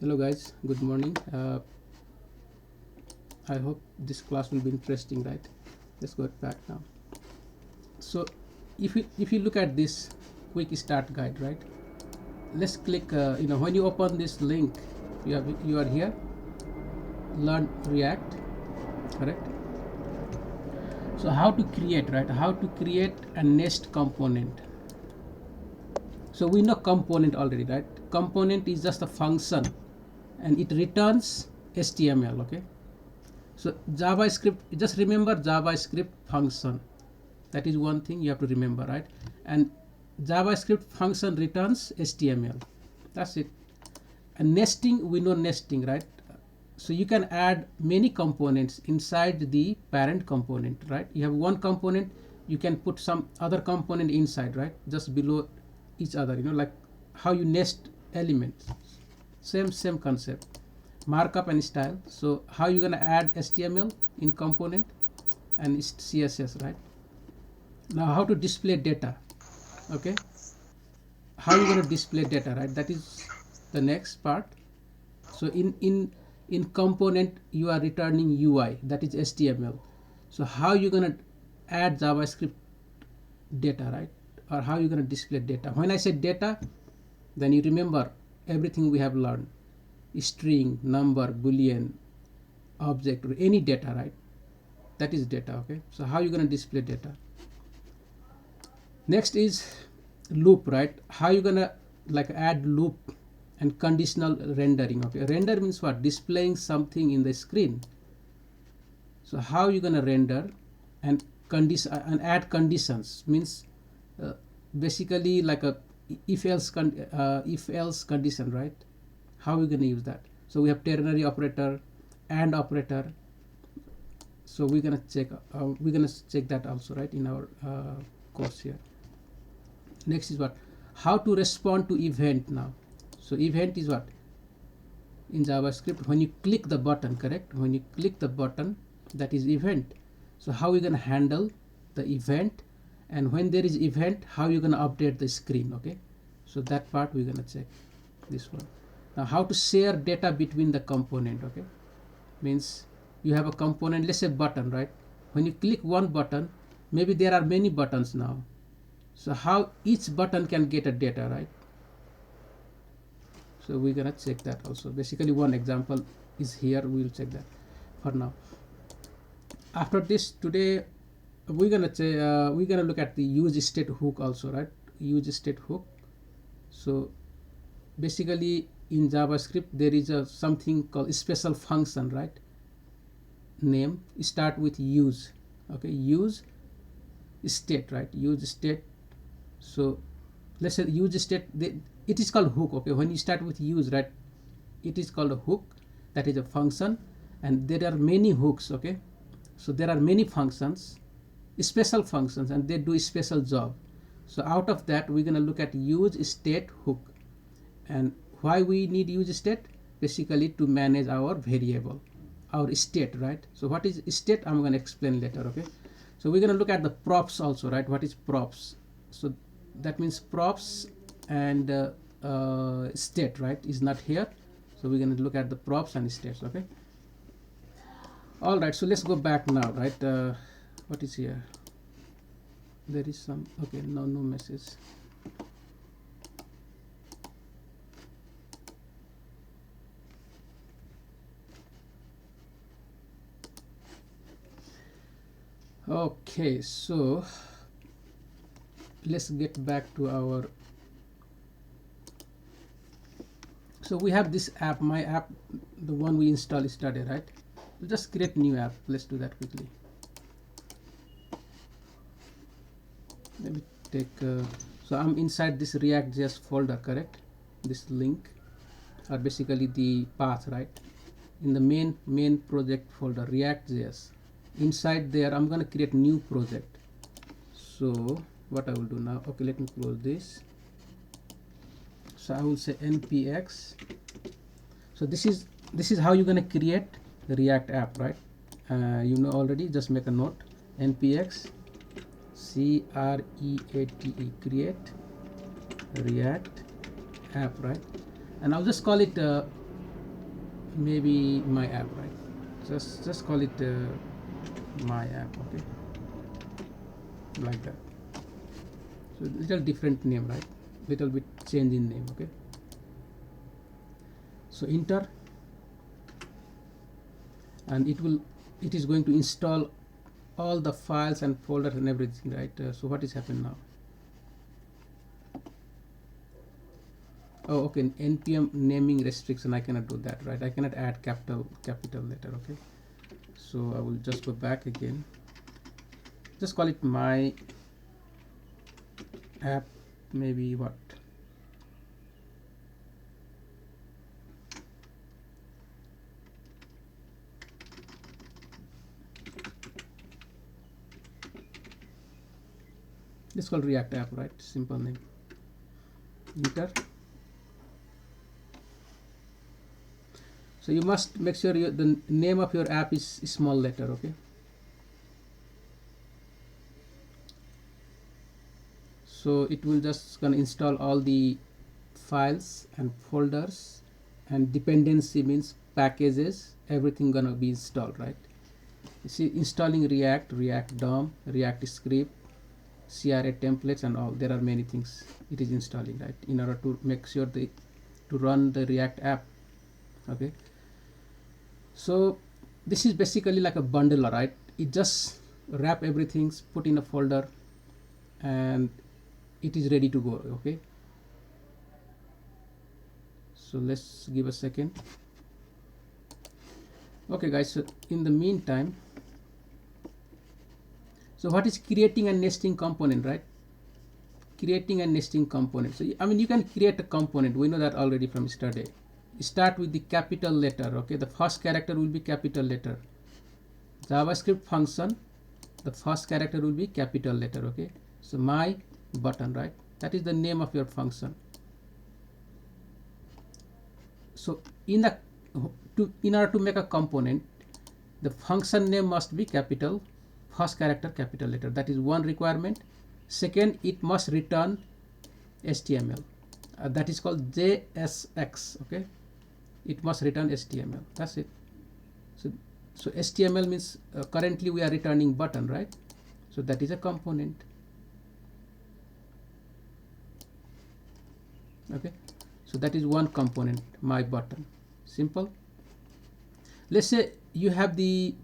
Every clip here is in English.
Hello guys, good morning. I hope this class will be interesting, right? Let's go back now. So if you look at this quick start guide, right? Let's click. When you open this link, you are here. Learn React, correct? So how to create, right? How to create a nest component. So we know component already, right? Component is just a function, and it returns HTML. Okay. So JavaScript, just remember JavaScript function. That is one thing you have to remember, right? And JavaScript function returns HTML. That's it. And nesting, we know nesting, right? So you can add many components inside the parent component, right? You have one component, you can put some other component inside, right? Just below each other, like how you nest elements. Same concept. Markup and style. So how you gonna add HTML in component and CSS, right? Now how to display data. Okay, how you gonna display data, right? That is the next part. So in component you are returning UI, that is HTML. So how you gonna add JavaScript data, right? Or how you gonna display data? When I say data, then you remember everything we have learned: string, number, boolean, object, or any data, right? That is data. Okay, so how you gonna display data? Next is loop, right? How you gonna like add loop and conditional rendering. Okay, render means what? Displaying something in the screen. So how you gonna render and condition and add conditions means basically like a if else condition, right? How we gonna use that? So we have ternary operator and operator. So we're gonna check that also, right, in our course here. Next is what? How to respond to event now. So event is what? In JavaScript, when you click the button, correct? When you click the button, that is event. So how we gonna handle the event, and when there is event, how you gonna update the screen? Okay, so that part we're gonna check this one. Now how to share data between the component. Okay, means you have a component, let's say button, right? When you click one button, maybe there are many buttons now. So how each button can get a data, right? So we're gonna check that also. Basically one example is here, we'll check that for now. After this, today we're gonna look at the use state hook also, right? Use state hook. So basically in JavaScript there is a something called special function, right? Name start with use. Okay, use state, right? Use state. So let's say use state, it is called hook. Okay, when you start with use, right, it is called a hook. That is a function, and there are many hooks. Okay, so there are many functions, special functions, and they do a special job. So out of that we're going to look at use state hook. And why we need use state? Basically to manage our variable, our state, right? So what is state? I'm going to explain later. Okay, so we're going to look at the props also, right? What is props? So that means props and state, right, is not here. So we're going to look at the props and states. Okay, all right, so let's go back now, right? What is here? There is some, okay, no message. Okay, so let's get back to our, so we have this app, my app, the one we installed yesterday, right? We'll just create new app. Let's do that quickly. Let me take so I'm inside this Reactjs folder, correct? This link are basically the path, right? In the main project folder, Reactjs. Inside there I'm going to create new project. So what I will do now, okay, let me close this. So I will say npx. So this is how you're going to create the React app, right? You know already, just make a note. npx create React app, right? And I'll just call it maybe my app, right? Just call it my app, okay, like that. So little different name, right? Little bit change in name, okay. So enter, and it is going to install all the files and folders and everything, right? So what is happening now? Oh, okay, npm naming restriction, I cannot do that, right? I cannot add capital letter, okay. So I will just go back again, just call it my app, maybe what, this called React app, right? Simple name. Enter. So you must make sure the name of your app is small letter, okay. So it will just gonna install all the files and folders, and dependency means packages, everything gonna be installed, right? You see, installing React DOM, React script, CRA templates and all, there are many things it is installing, right, in order to make sure to run the React app, okay. So this is basically like a bundler, right? It just wrap everything, put in a folder, and it is ready to go, okay. So let's give a second. Okay guys, so in the meantime, so what is creating and nesting component, right? Creating and nesting component. So I mean, you can create a component, we know that already from yesterday. Start with the capital letter, okay. The first character will be capital letter. JavaScript function, the first character will be capital letter, okay. So my button, right, that is the name of your function. So in order to make a component, the function name must be capital, first character capital letter, that is one requirement. Second, it must return HTML, that is called JSX, okay. It must return HTML, that's it. So HTML means currently we are returning button, right? So that is a component, okay. So that is one component, my button, simple. Let's say you have the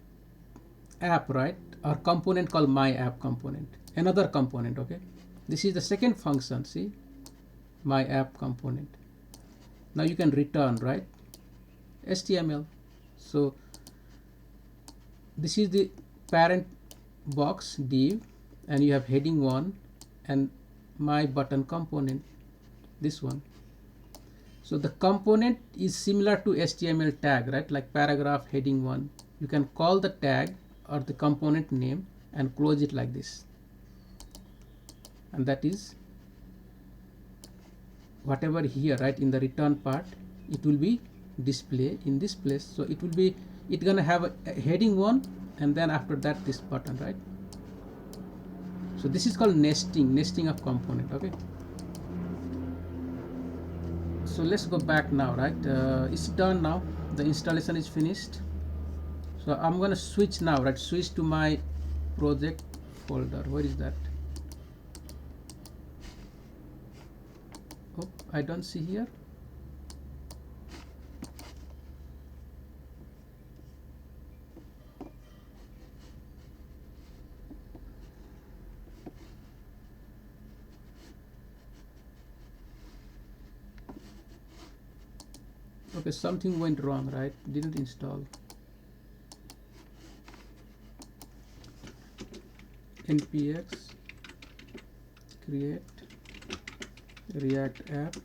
app, right, or component called my app component, another component, okay. This is the second function, see, my app component. Now you can return, right, HTML. So this is the parent box div, and you have heading 1 and my button component, this one. So the component is similar to HTML tag, right, like paragraph heading 1. You can call the tag or the component name and close it like this, and that is whatever here, right, in the return part, it will be display in this place. So it will be, it gonna have a heading 1 and then after that this button, right. So this is called nesting of component, okay. So let's go back now, right. It's done now, the installation is finished. So I'm gonna switch now, right, switch to my project folder. Where is that? Oh, I don't see here. Okay, something went wrong, right, didn't install. Npx create React app,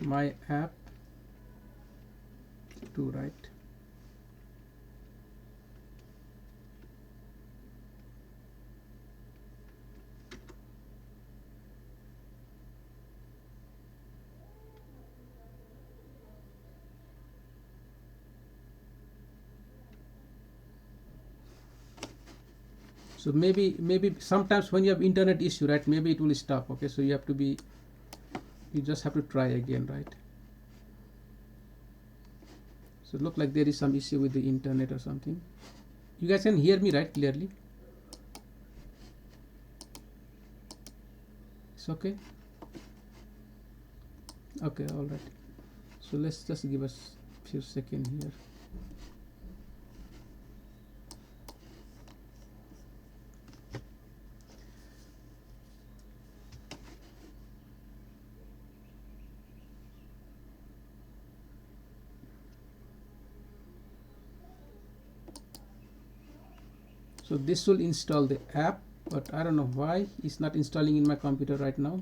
my app 2, right. So maybe sometimes when you have internet issue, right, maybe it will stop, okay. So you have to be, you just have to try again, right. So it look like there is some issue with the internet or something. You guys can hear me right clearly? It's okay? Okay, all right. So let's just give us a few seconds here. So this will install the app, but I don't know why it's not installing in my computer right now.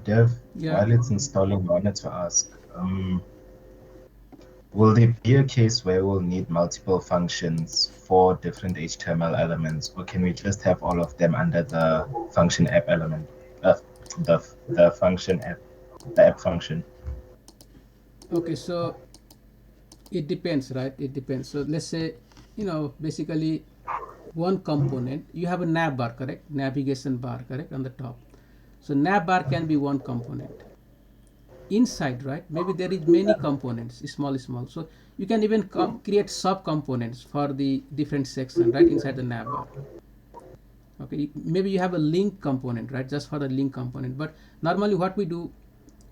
Dev, Yeah. while it's installing, I wanted to ask, will there be a case where we'll need multiple functions for different HTML elements, or can we just have all of them under the function app element, the function app, the app function? Okay, so it depends, right? It depends. So let's say, basically one component, you have a nav bar, correct? Navigation bar, correct, on the top. So nav bar can be one component. Inside, right, maybe there is many components, small. So you can even create sub components for the different section, right, inside the nav bar. Okay, maybe you have a link component, right, just for the link component. But normally what we do,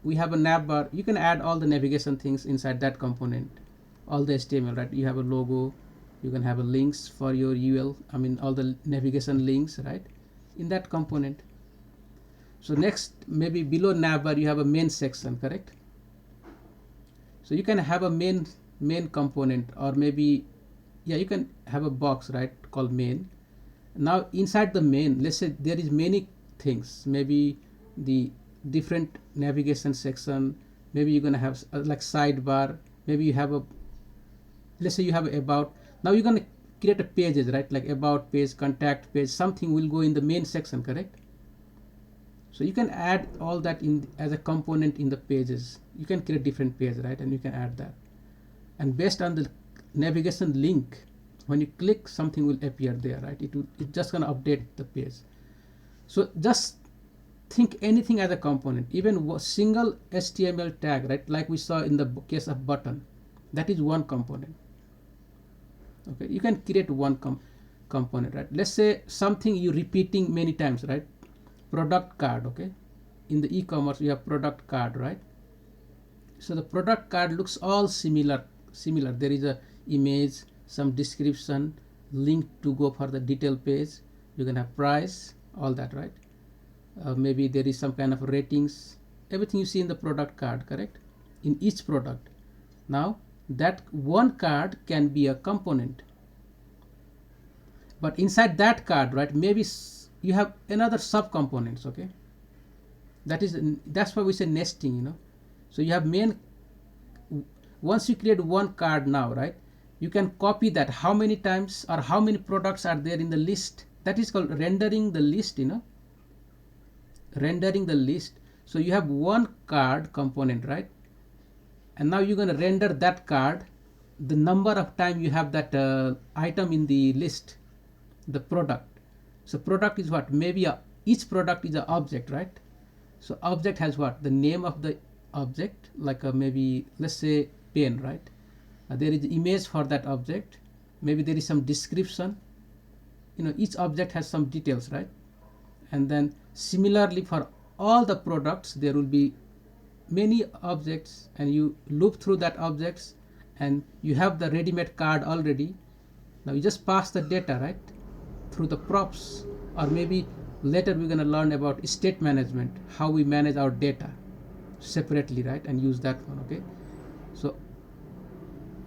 we have a nav bar. You can add all the navigation things inside that component, all the HTML, right? You have a logo, you can have a links for your UL, I mean all the navigation links, right, in that component. So next, maybe below nav bar you have a main section, correct? So you can have a main component, or maybe, yeah, you can have a box, right, called main. Now inside the main, let's say there is many things, maybe the different navigation section, maybe you're gonna have like sidebar, maybe you have a, let's say you have about, now you're gonna create a pages, right, like about page, contact page, something will go in the main section, correct? So you can add all that in as a component in the pages. You can create different pages, right, and you can add that. And based on the navigation link, when you click, something will appear there, right? It's just gonna update the page. So just think anything as a component, even a single HTML tag, right, like we saw in the case of button, that is one component. Okay, you can create one component, right? Let's say something you repeating many times, right? Product card, okay? In the e-commerce you have product card, right? So the product card looks all similar. There is a image, some description, link to go for the detail page. You can have price, all that, right? Maybe there is some kind of ratings, everything you see in the product card, correct, in each product. Now that one card can be a component, but inside that card, right, maybe you have another sub components, okay? That's why we say nesting. So you have main, once you create one card now, right, you can copy that how many times or how many products are there in the list. That is called rendering the list, rendering the list. So you have one card component, right, and now you're going to render that card the number of time you have that item in the list, the product. So product is what, maybe each product is an object, right? So object has what, the name of the object, like maybe let's say pen, right? There is image for that object, maybe there is some description. Each object has some details, right? And then similarly for all the products there will be many objects, and you loop through that objects, and you have the ready-made card already. Now you just pass the data, right, through the props. Or maybe later we're going to learn about state management, how we manage our data separately, right, and use that one. Okay,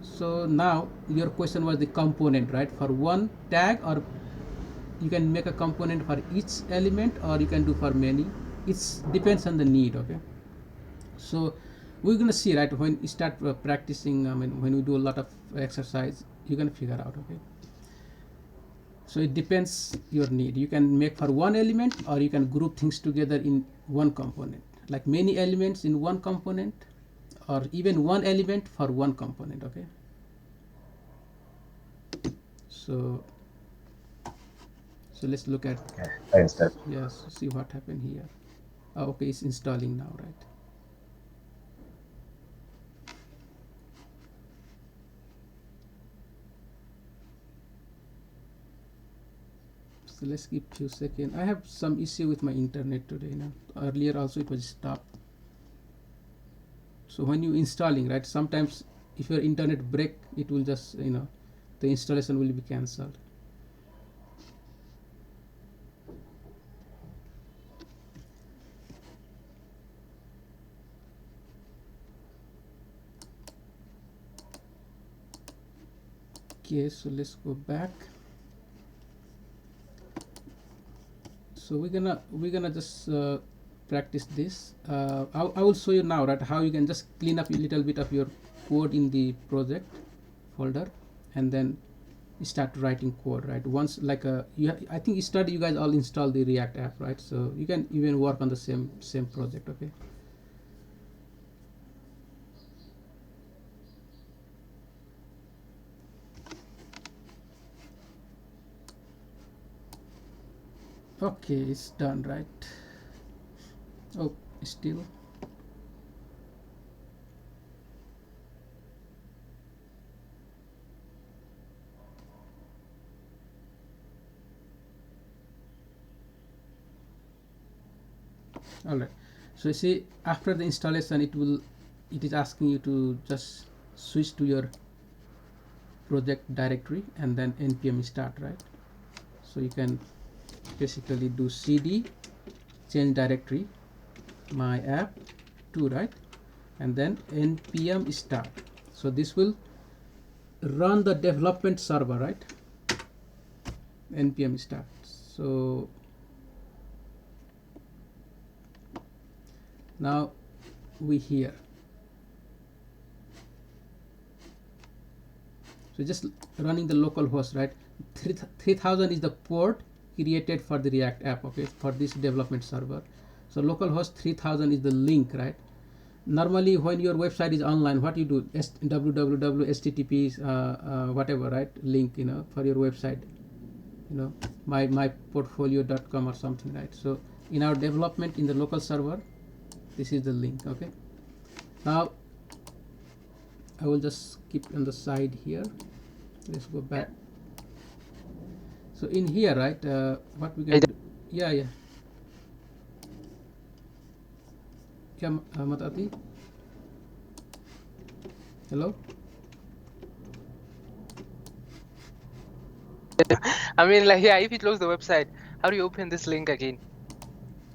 so now your question was the component, right, for one tag, or you can make a component for each element, or you can do for many. It depends on the need. Okay, so we're going to see, right, when you start practicing, I mean when we do a lot of exercise, you're going to figure out. Okay, so it depends your need. You can make for one element, or you can group things together in one component. like many elements in one component, or even one element for one component. Okay, so let's look at, Okay, thanks, Dad. yes, see what happened here. Oh, okay, it's installing now, right? So let's give few seconds. I have some issue with my internet today. Now, earlier also it was stopped. So when you installing, right, sometimes if your internet break, it will just, the installation will be cancelled. Okay, so let's go back. So we're gonna just practice this. I will show you now, right, how you can just clean up a little bit of your code in the project folder, and then start writing code, right? Once, like, I think you guys all install the React app, right? So you can even work on the same project. Okay. Okay, it's done, right? Oh, still. All right. So you see, after the installation, it is asking you to just switch to your project directory and then npm start, right? So you can basically do cd change directory my app to, right, and then npm start. So this will run the development server, right? Npm start. So now we here. So just running the local host, right? 3000 is the port created for the React app, okay, for this development server. So localhost 3000 is the link, right? Normally when your website is online, what you do, www http whatever, right, link, for your website, myportfolio.com or something, right? So in our development in the local server, this is the link. Okay, now I will just keep on the side here. Let's go back. So in here, right, what we can do, yeah, Matati, hello. I mean, like, yeah, if you close the website, how do you open this link again?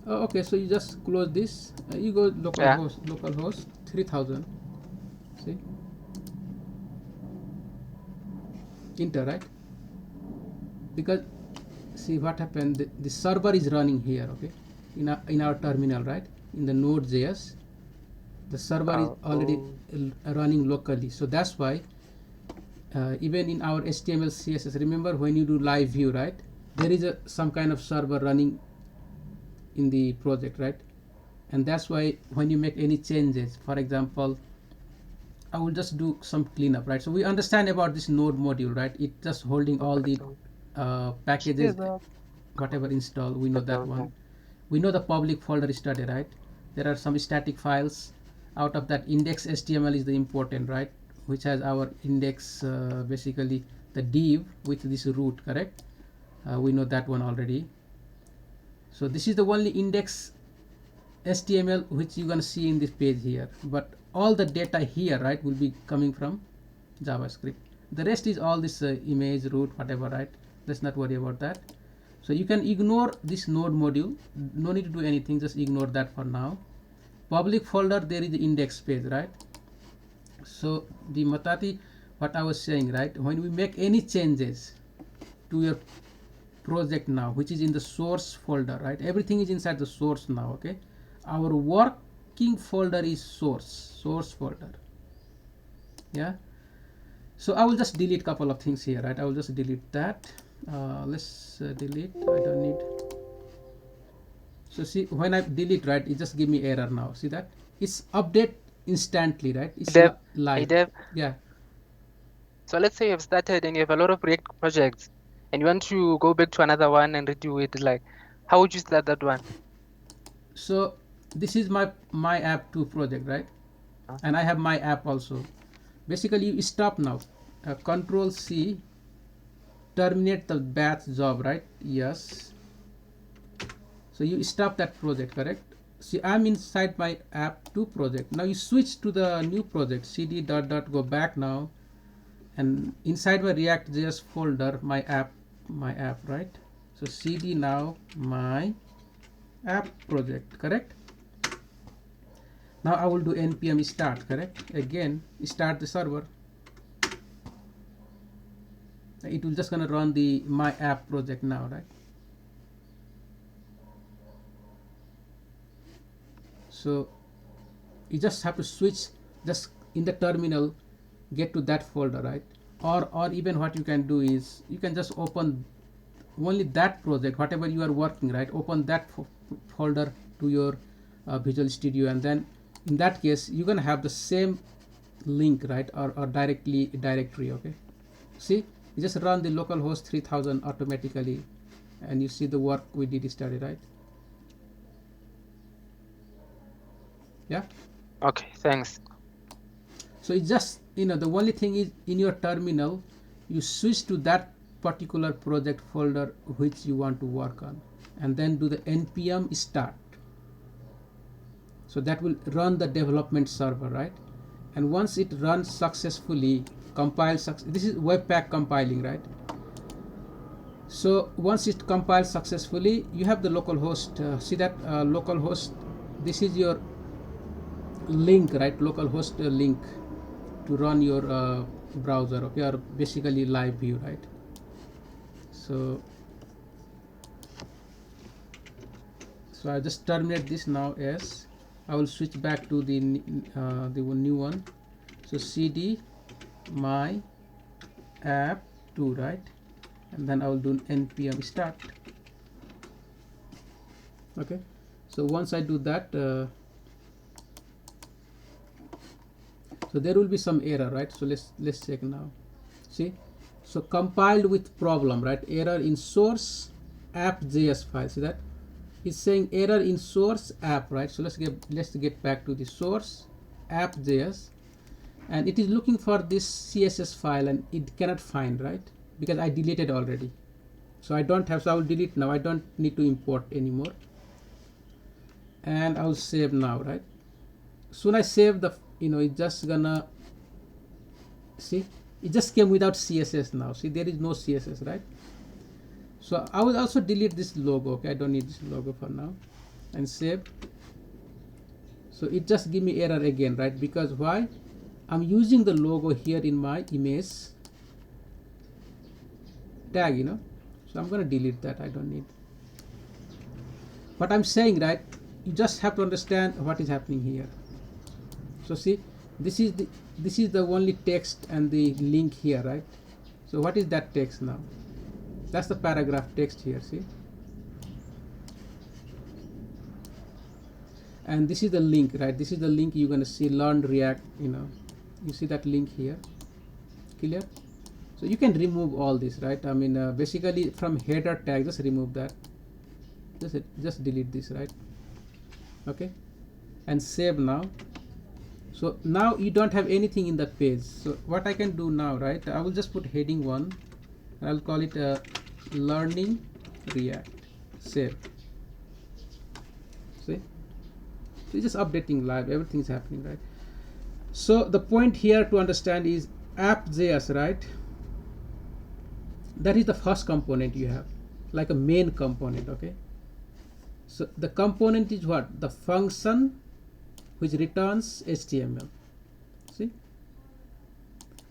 Oh, okay, so you just close this, you go Yeah. localhost 3000, see, enter, right? Because see what happened, the server is running here, okay, in our terminal, right, in the node.js, the server is already running locally. So that's why even in our HTML CSS, remember when you do live view, right, there is some kind of server running in the project, right? And that's why when you make any changes, for example, I will just do some cleanup, right? So we understand about this node module, right? It just holding all the packages, whatever install, we know that one. We know the public folder study, right? There are some static files. Out of that, index HTML is the important, right? Which has our index, basically the div with this root, correct? We know that one already. So this is the only index HTML which you're gonna see in this page here, but all the data here, right, will be coming from JavaScript. The rest is all this image, root, whatever, right? Let's not worry about that. So you can ignore this node module, no need to do anything, just ignore that for now. Public folder, there is the index page, right? So the Matati, what I was saying, right, when we make any changes to your project now, which is in the source folder, right, everything is inside the source now. Okay, our working folder is source folder. Yeah, so I will just delete couple of things here, right? I will just delete that. Let's delete, I don't need. So see, when I delete, right, it just give me error now. See that? It's update instantly, right? It's Dev, hey live. Dev. Yeah. So let's say you have started and you have a lot of React projects and you want to go back to another one and redo it. Like, how would you start that one? So this is my app 2 project, right? Huh? And I have my app also. Basically, you stop now. Control C, terminate the batch job, right? Yes. So you stop that project, correct? See, I'm inside my app 2 project. Now you switch to the new project, cd dot dot, go back now, and inside my React.js folder, my app, right? So cd now my app project, correct? Now I will do npm start, correct? Again, start the server. It will just gonna run the my app project now, right? So you just have to switch, just in the terminal, get to that folder, right? Or even what you can do is you can just open only that project, whatever you are working, right? Open that folder to your Visual Studio, and then in that case you're gonna have the same link, right? Or directory. Okay, see, you just run the localhost 3000 automatically, and you see the work we did yesterday, right? Yeah. Okay, thanks. So it's just, the only thing is, in your terminal you switch to that particular project folder which you want to work on, and then do the npm start. So that will run the development server, right? And once it runs successfully, this is webpack compiling, right? So once it compiles successfully, you have the localhost. See that localhost, this is your link, right? Localhost link to run your browser, okay, or basically live view, right? So I just terminate this now. As I will switch back to the new one. So cd my app 2, right? And then I will do npm start. Okay, so once I do that, so there will be some error, right? So let's check now. See, so compiled with problem, right? Error in source app.js file. See that? It's saying error in source app, right? So let's get back to the source app.js, and it is looking for this css file and it cannot find, right? Because I deleted already. So I don't have, so I will delete now. I don't need to import anymore, and I will save now, right? Soon I save the, it's just gonna, see, it just came without css now. See, there is no css, right? So I will also delete this logo. Okay, I don't need this logo for now, and save. So it just give me error again, right? Because why? I'm using the logo here in my image tag, so I'm gonna delete that. I don't need. What I'm saying, right? You just have to understand what is happening here. So see, this is the only text and the link here, right? So what is that text now? That's the paragraph text here, see? And this is the link, right? This is the link you're gonna see, learn React, you see that link here, clear? So you can remove all this, right? I mean, basically from header tag, just remove that. Just delete this, right? Okay, and save now. So now you don't have anything in the page. So what I can do now, right? I will just put heading 1. I'll call it learning React. Save. See? So it's just updating live. Everything is happening, right? So the point here to understand is app.js, right? That is the first component you have, like a main component, okay? So the component is what? The function which returns HTML. See?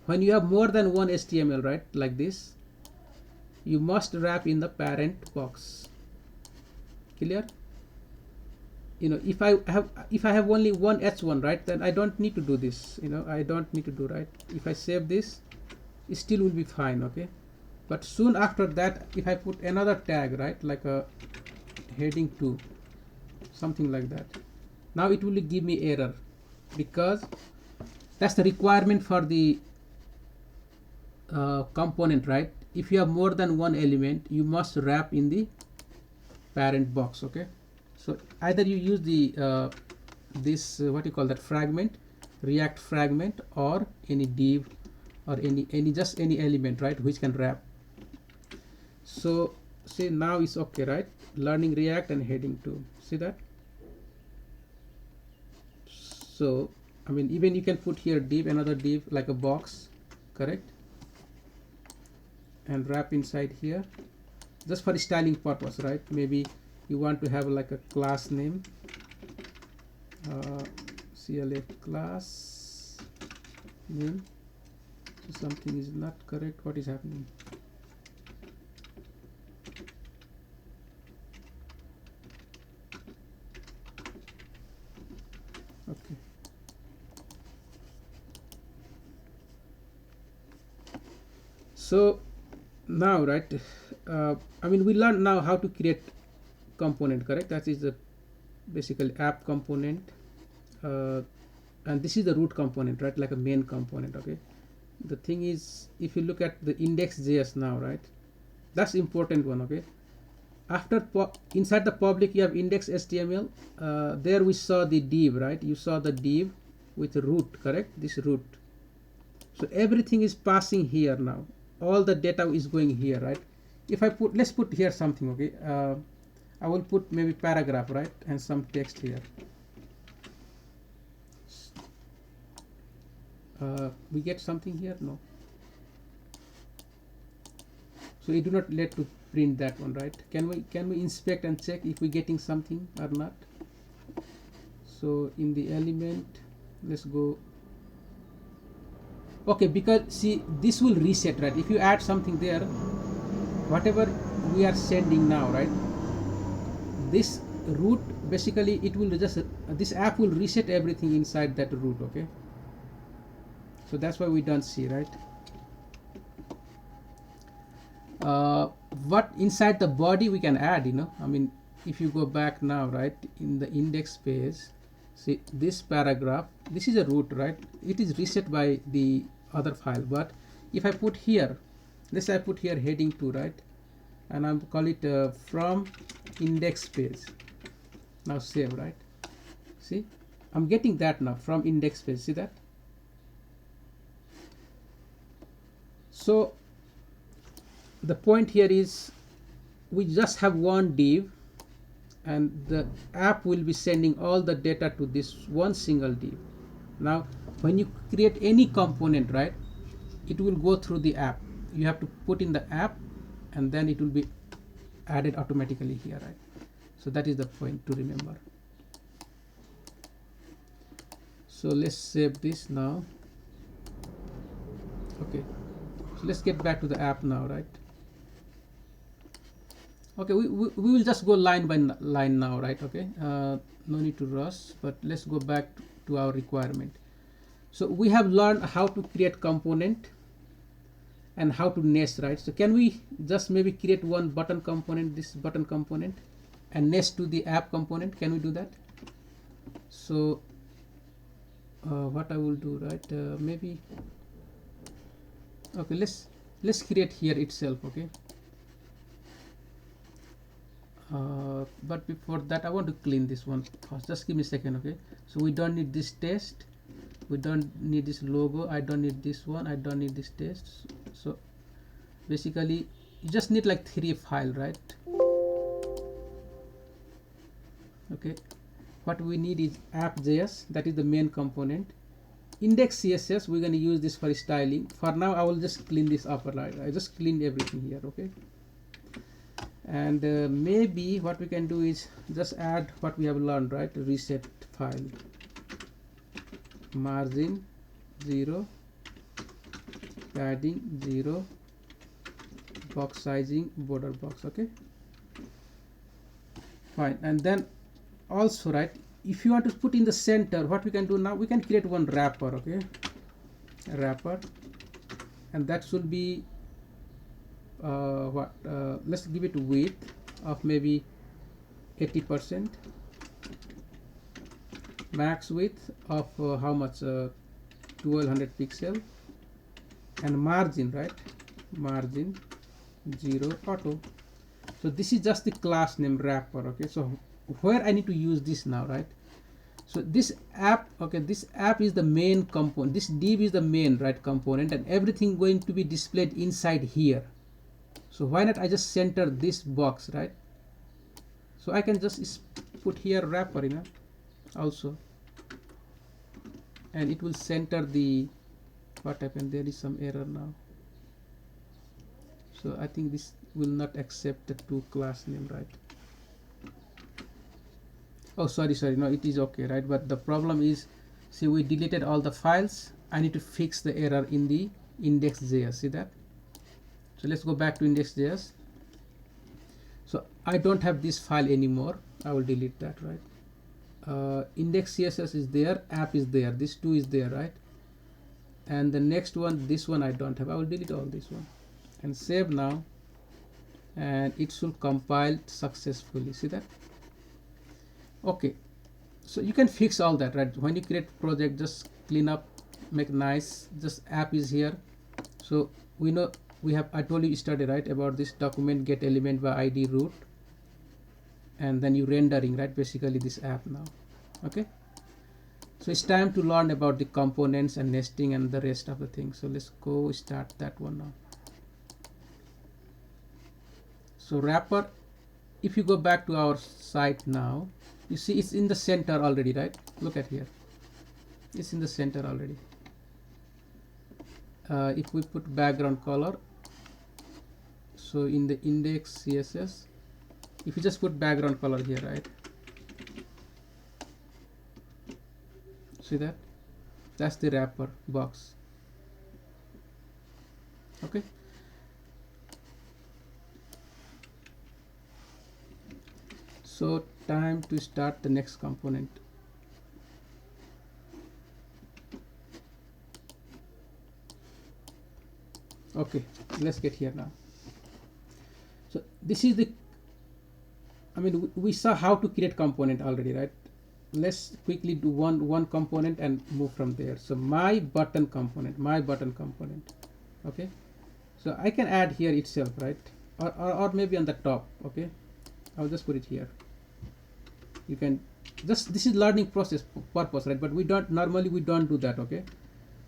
When you have more than one HTML, right, like this, you must wrap in the parent box. Clear? If I have only one h1, right, then I don't need to do this. I don't need to do, right? If I save this, it still will be fine, okay? But soon after that, if I put another tag, right, like a heading 2, something like that. Now it will give me error because that's the requirement for the component, right? If you have more than one element, you must wrap in the parent box. Okay, so either you use the this what you call that fragment, React fragment, or any div or any just any element, right, which can wrap. So see, now it's okay, right? Learning React and heading to, see that? So I mean, even you can put here div, another div like a box, correct, and wrap inside here just for styling purpose, right? Maybe you want to have like a class name, CLF class name. So something is not correct. What is happening? Okay. So now, right, I mean, we learned now how to create component, correct? That is the basically app component, and this is the root component, right, like a main component. Okay, the thing is, if you look at the index.js now, right, that's important one. Okay, after inside the public you have index.html. There we saw the div, right? You saw the div with root, correct? This root. So everything is passing here now. All the data is going here, right? If I put, let's put here something. Okay, I will put maybe paragraph, right, and some text here. We get something here? No. So you do not let to print that one, right? Can we inspect and check if we getting something or not? So in the element, let's go. Okay, because see, this will reset, right? If you add something there, whatever we are sending now, right, this root, basically it will just this app will reset everything inside that root. Okay, so that's why we don't see, right? What inside the body we can add, you know, I mean, if you go back now, right, in the index page, see this paragraph, this is a root, right? It is reset by the other file, but if I put here, let's say I put here heading 2, right, and I'm call it from index page. Now save, right? See, I'm getting that now from index page. See that? So the point here is we just have one div, and the app will be sending all the data to this one single div. Now when you create any component, right, it will go through the app. You have to put in the app, and then it will be added automatically here, right? So that is the point to remember. So let's save this now. Okay, so let's get back to the app now, right? Okay, we will just go line by line now, right? Okay, no need to rush, but let's go back to our requirement. So we have learned how to create component and how to nest, right? So can we just maybe create one button component, this button component, and nest to the app component? Can we do that? So what I will do, right, maybe, okay, let's create here itself. Okay, but before that I want to clean this one first. Just give me a second. Okay, so we don't need this test, we don't need this logo, I don't need this one, I don't need this test. So basically you just need like 3 files, right? Okay, what we need is app.js, that is the main component. Index.css, we're going to use this for styling. For now I will just clean this up, right? I just cleaned everything here. Okay, and maybe what we can do is just add what we have learned, right? Reset file, margin 0, padding 0, box sizing border box. Okay, fine. And then also, right, if you want to put in the center, what we can do now, we can create one wrapper. Okay, a wrapper, and that should be let's give it width of maybe 80%, max width of how much, 1200 pixel, and margin, right, margin 0 auto. So this is just the class name wrapper. Okay, so where I need to use this now, right? So this app, okay, this app is the main component, this div is the main, right, component, and everything going to be displayed inside here. So why not I just center this box, right? So I can just put here wrapper, also, and it will center the, what happened, there is some error now. So I think this will not accept the two class name, right? Oh, sorry, no, it is okay, right? But the problem is, see, we deleted all the files. I need to fix the error in the index.js. See that? So let's go back to index.js. So I don't have this file anymore. I will delete that, right? Index CSS is there, app is there, this two is there, right? And the next one, this one I don't have. I will delete all this one and save now, and it should compile successfully. See that? Okay, so you can fix all that, right? When you create project, just clean up, make nice. Just app is here. So we know we have, I told you yesterday, right, about this document get element by id root, and then you rendering, right, basically this app now. Okay, so it's time to learn about the components and nesting and the rest of the things. So let's go start that one now. So wrapper, if you go back to our site now, you see it's in the center already, right? Look at here, it's in the center already. If we put background color, so in the index CSS, if you just put background color here, right, see that, that's the wrapper box. Okay, so time to start the next component. Okay, let's get here now. So this is the, I mean, we saw how to create component already, right? Let's quickly do one component and move from there. So my button component, okay, so I can add here itself, right, or maybe on the top. Okay, I'll just put it here. You can just, this is learning process purpose, right? But we don't normally, we don't do that. Okay,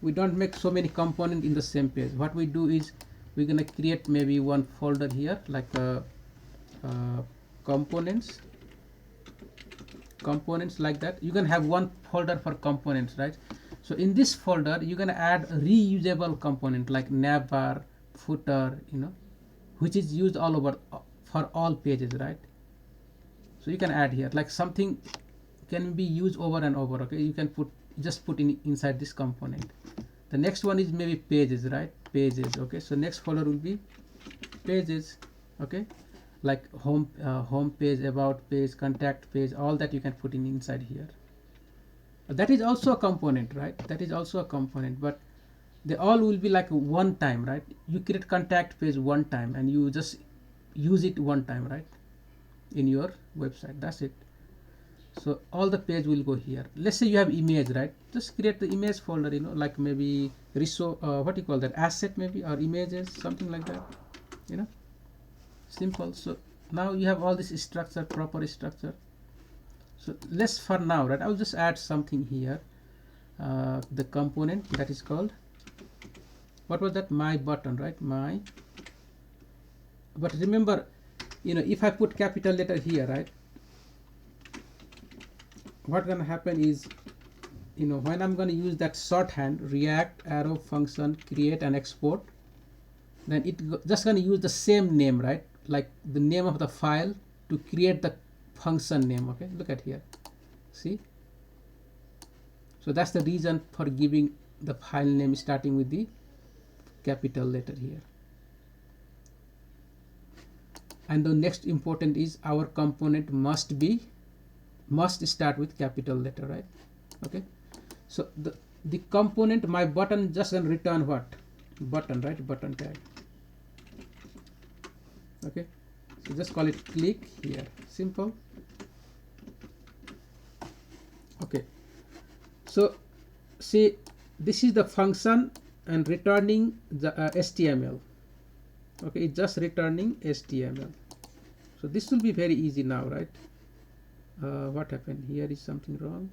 we don't make so many components in the same page. What we do is we're gonna create maybe one folder here, like components like that. You can have one folder for components, right? So in this folder you're gonna add a reusable component like navbar, footer, which is used all over for all pages, right? So you can add here, like something can be used over and over. Okay, you can just put in inside this component. The next one is maybe pages, right? Pages. Okay, so next folder will be pages. Okay, like home page, about page, contact page, all that you can put in inside here. That is also a component, right? That is also a component, but they all will be like one time, right? You create contact page one time and you just use it one time, right, in your website. That's it. So all the page will go here. Let's say you have image, right? Just create the image folder, like maybe what do you call that, asset maybe, or images, something like that, simple. So now you have all this structure, proper structure. So let's, for now, right, I'll just add something here. The component that is called, what was that, my button, right? My, but remember, if I put capital letter here, right, what gonna happen is, when I'm gonna use that shorthand React arrow function create and export, then it just gonna use the same name, right, like the name of the file to create the function name. Okay, look at here, see? So that's the reason for giving the file name starting with the capital letter here. And the next important is our component must start with capital letter, right? Okay, so the component my button just gonna return what, button, right, button tag. Okay, so just call it click here, simple. Okay, So see, this is the function and returning the HTML. Okay, it's just returning HTML. So this will be very easy now, right? What happened here? Is something wrong?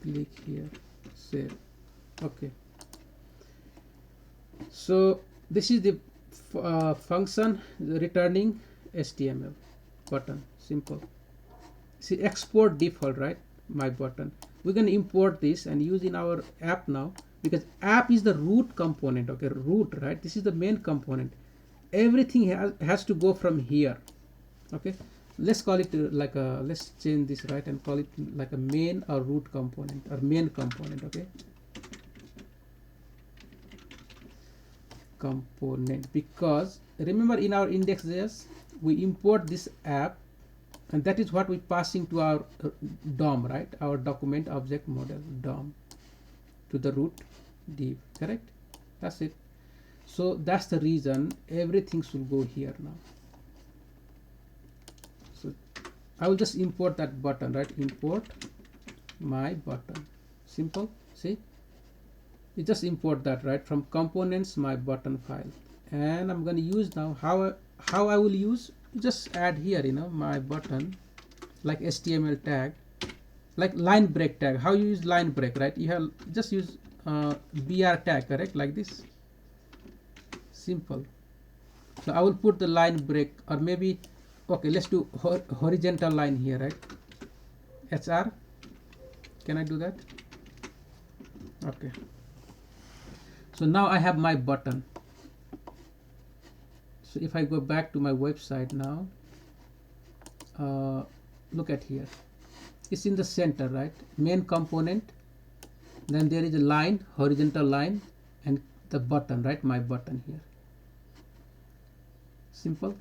Click here, save. Okay, so this is the function returning HTML button. Simple. See, export default, right? My button. We can import this and use in our app now, because app is the root component. Okay, root, right? This is the main component. Everything has to go from here. Okay, let's call it like a, let's change this, right, and call it like a main or root component or main component. Okay, component, because remember in our index.js we import this app, and that is what we passing to our DOM, right? Our document object model DOM to the root div, correct? That's it. So that's the reason everything should go here now. So I will just import that button, right? Import my button. Simple. See, you just import that, right, from components my button file, and I'm going to use now how I will use, just add here, you know, my button, like HTML tag, like line break tag. How you use line break, right? You have just use br tag, correct, like this. Simple. So I will put the line break, or maybe, okay, let's do horizontal line here, right? HR, can I do that? Okay, so now I have my button. So if I go back to my website now, look at here, it's in the center, right? Main component, then there is a line, horizontal line, and the button, right? My button here. Simple.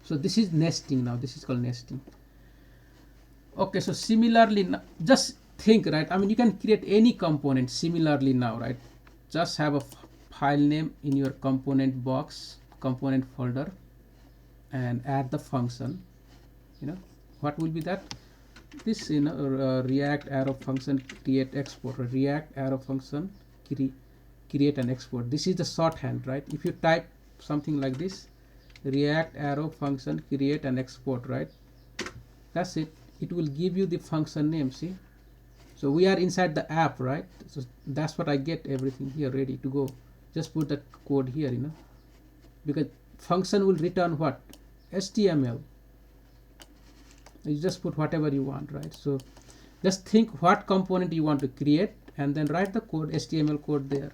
So this is nesting now. This is called nesting. Okay, so similarly, just think, right? I mean, you can create any component similarly now, right? Just have a file name in your component box, component folder, and add the function. You know, what will be that? This, you know, React arrow function create export, React arrow function create and export. This is the shorthand, right? If you type something like this, React arrow function create and export, right? That's it. It will give you the function name. See, so we are inside the app, right? So that's what I get, everything here ready to go. Just put that code here, you know, because function will return what? HTML. You just put whatever you want, right? So just think what component you want to create and then write the code, HTML code there.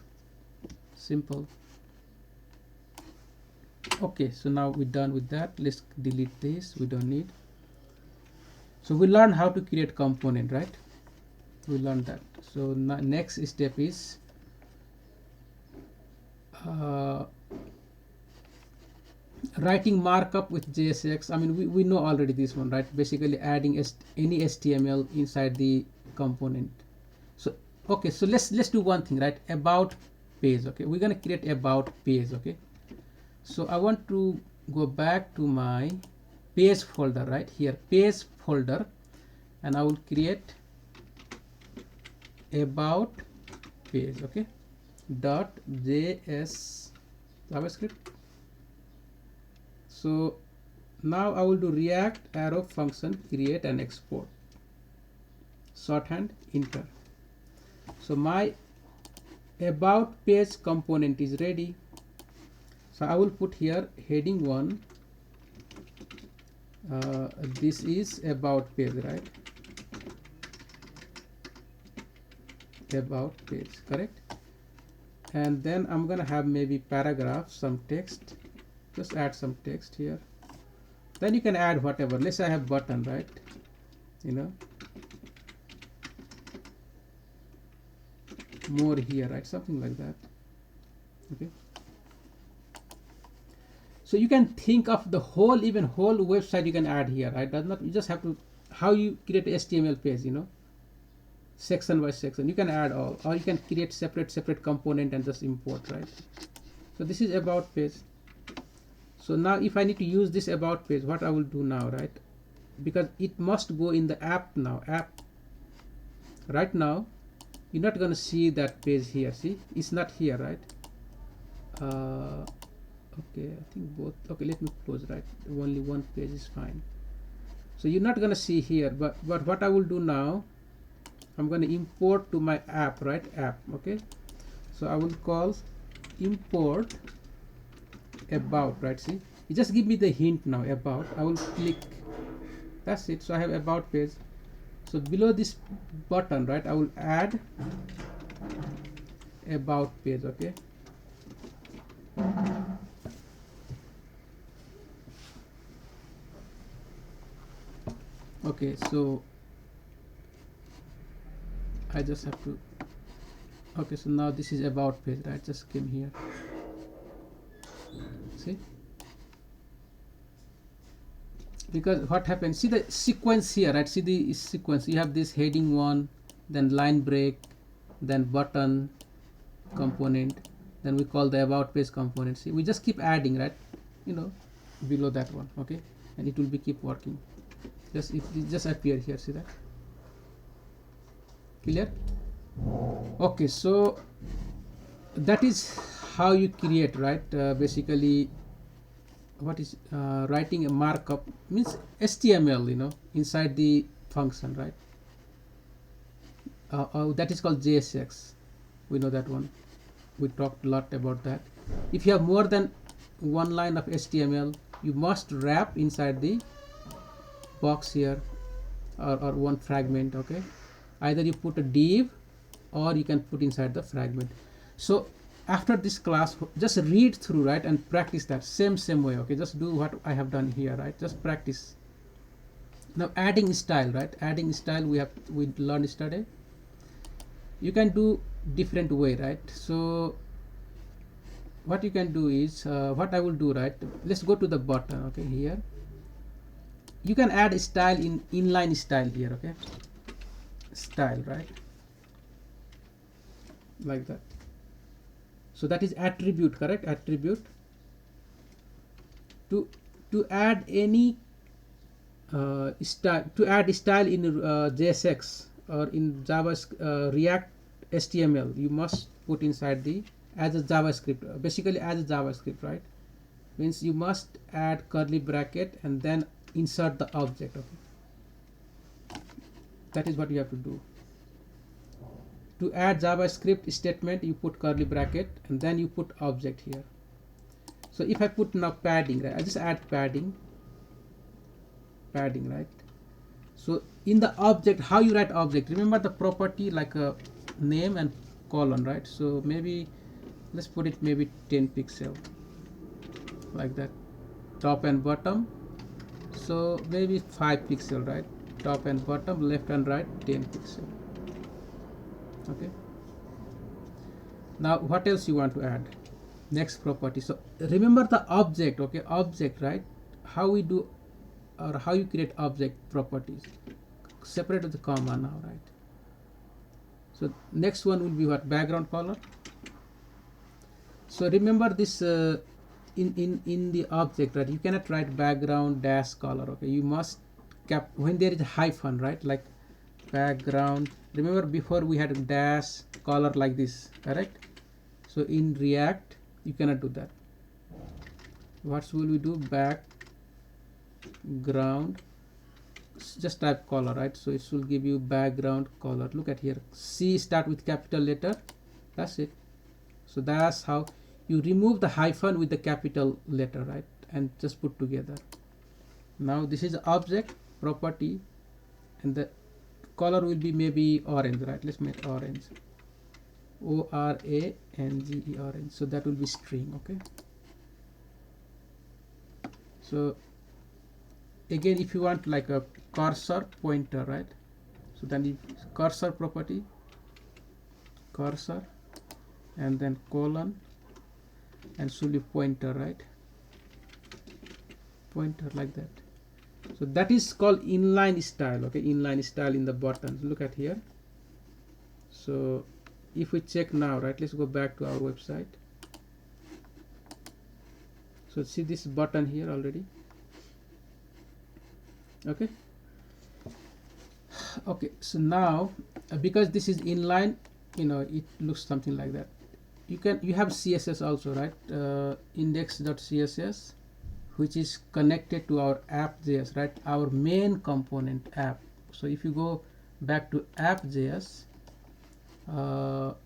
Simple. Okay, so now we're done with that. Let's delete this, we don't need. So we learned how to create component, right? We learned that. So next step is writing markup with JSX. I mean, we know already this one, right? Basically adding any HTML inside the component. So okay, so let's do one thing, right? About page. Okay, we're gonna create about page. Okay, so I want to go back to my page folder, right here, page folder, and I will create about page. Okay, .js JavaScript. So now I will do React arrow function create and export, shorthand, enter. So my about page component is ready. So I will put here heading 1. This is about page, right? About page, correct? And then I'm gonna have maybe paragraph, some text. Just add some text here. Then you can add whatever. Let's say I have button, right? You know, more here, right? Something like that. Okay. So you can think of the whole, even whole website you can add here, right? Does not, you just have to, how you create HTML page, you know, section by section. You can add all, or you can create separate component and just import, right? So this is about page. So now if I need to use this about page, what I will do now, right? Because it must go in the app now. App. Right now, you're not gonna see that page here. See, it's not here, right? Okay, I think both. Okay, let me close, right? Only one page is fine. So you're not gonna see here, but what I will do now, I'm gonna import to my app, right? App. Okay, so I will call import about, right? See, you just give me the hint now, about. I will click, that's it. So I have about page. So below this button, right, I will add about page. Okay, okay, so I just have to, okay, so now this is about page, right? Just came here, see, because what happens, see the sequence here, right? See the sequence, you have this heading 1, then line break, then button component, then we call the about page component. See, we just keep adding, right, you know, below that one. Okay, and it will be keep working. Just it just appear here, see that? Clear? Okay, so that is how you create, right? Basically, what is writing a markup means HTML, you know, inside the function, right? That is called JSX. We know that one. We talked a lot about that. If you have more than one line of HTML, you must wrap inside the box here, or one fragment. Okay, either you put a div or you can put inside the fragment. So after this class, just read through, right, and practice that same way. Okay, just do what I have done here, right? Just practice. Now adding style, right? Adding style we learned yesterday. You can do different way, right? So what you can do is, what I will do, right? Let's go to the button. Okay, here you can add style in inline style here. Okay, style, right, like that. So that is attribute, correct? Attribute. To add any style, to add style in JSX or in Java React HTML, you must put inside the as a JavaScript, basically as a JavaScript, right? Means you must add curly bracket and then insert the object. Okay, that is what you have to do. To add JavaScript statement, you put curly bracket and then you put object here. So if I put now padding, right, I just add padding, right? So in the object, how you write object, remember the property like a name and colon, right? So maybe let's put it maybe 10 pixel, like that. Top and bottom, so maybe 5 pixel, right? Top and bottom, left and right, 10 pixel. Okay, now what else you want to add? Next property. So remember the object. Okay, object, right? How we do, or how you create object properties, separate the comma now, right? So next one will be what? Background color. So remember this, in the object, right, you cannot write background dash color. Okay, you must when there is a hyphen, right, like background. Remember before we had a dash color like this, correct? So in React you cannot do that. What will we do? Background, just type color, right? So it will give you background color. Look at here, C start with capital letter, that's it. So that's how you remove the hyphen with the capital letter, right, and just put together. Now this is object property and the color will be maybe orange, right? Let's make orange, ORANGE, orange. So that will be string. Okay, so again, if you want like a cursor pointer, right, so then if cursor property, cursor, and then colon, and should be pointer, right, pointer, like that. So that is called inline style. Okay, inline style in the buttons. Look at here, So if we check now, right, let's go back to our website. So see this button here already. Okay. Okay, so now because this is inline, it looks something like that. You have CSS also, right? Index.css, which is connected to our app.js, right? Our main component app. So if you go back to app.js, oh,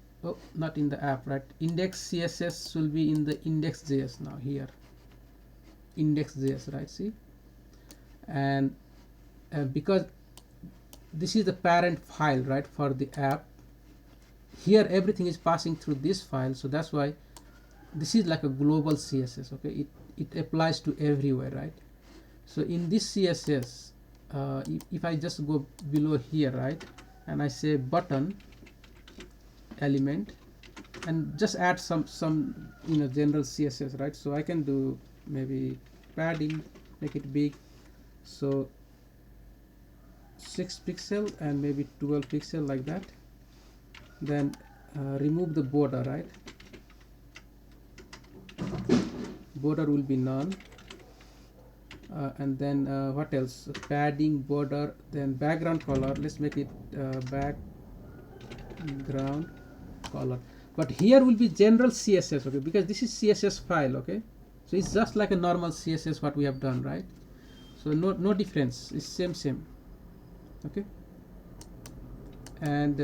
not in the app, right? Index CSS will be in the index.js now here. Index.js, right? See, and because this is the parent file, right, for the app. Here everything is passing through this file, so that's why this is like a global CSS. Okay, it applies to everywhere, right? So in this CSS, if I just go below here, right, and I say button element and just add some general CSS, right? So I can do maybe padding, make it big, so 6 pixel and maybe 12 pixel, like that. Then remove the border, right? Border will be none. And then what else? Padding, border, then background color. Let's make it background color. But here will be general CSS, okay? Because this is CSS file, okay? So it's just like a normal CSS what we have done, right? So no difference. It's same. Okay. And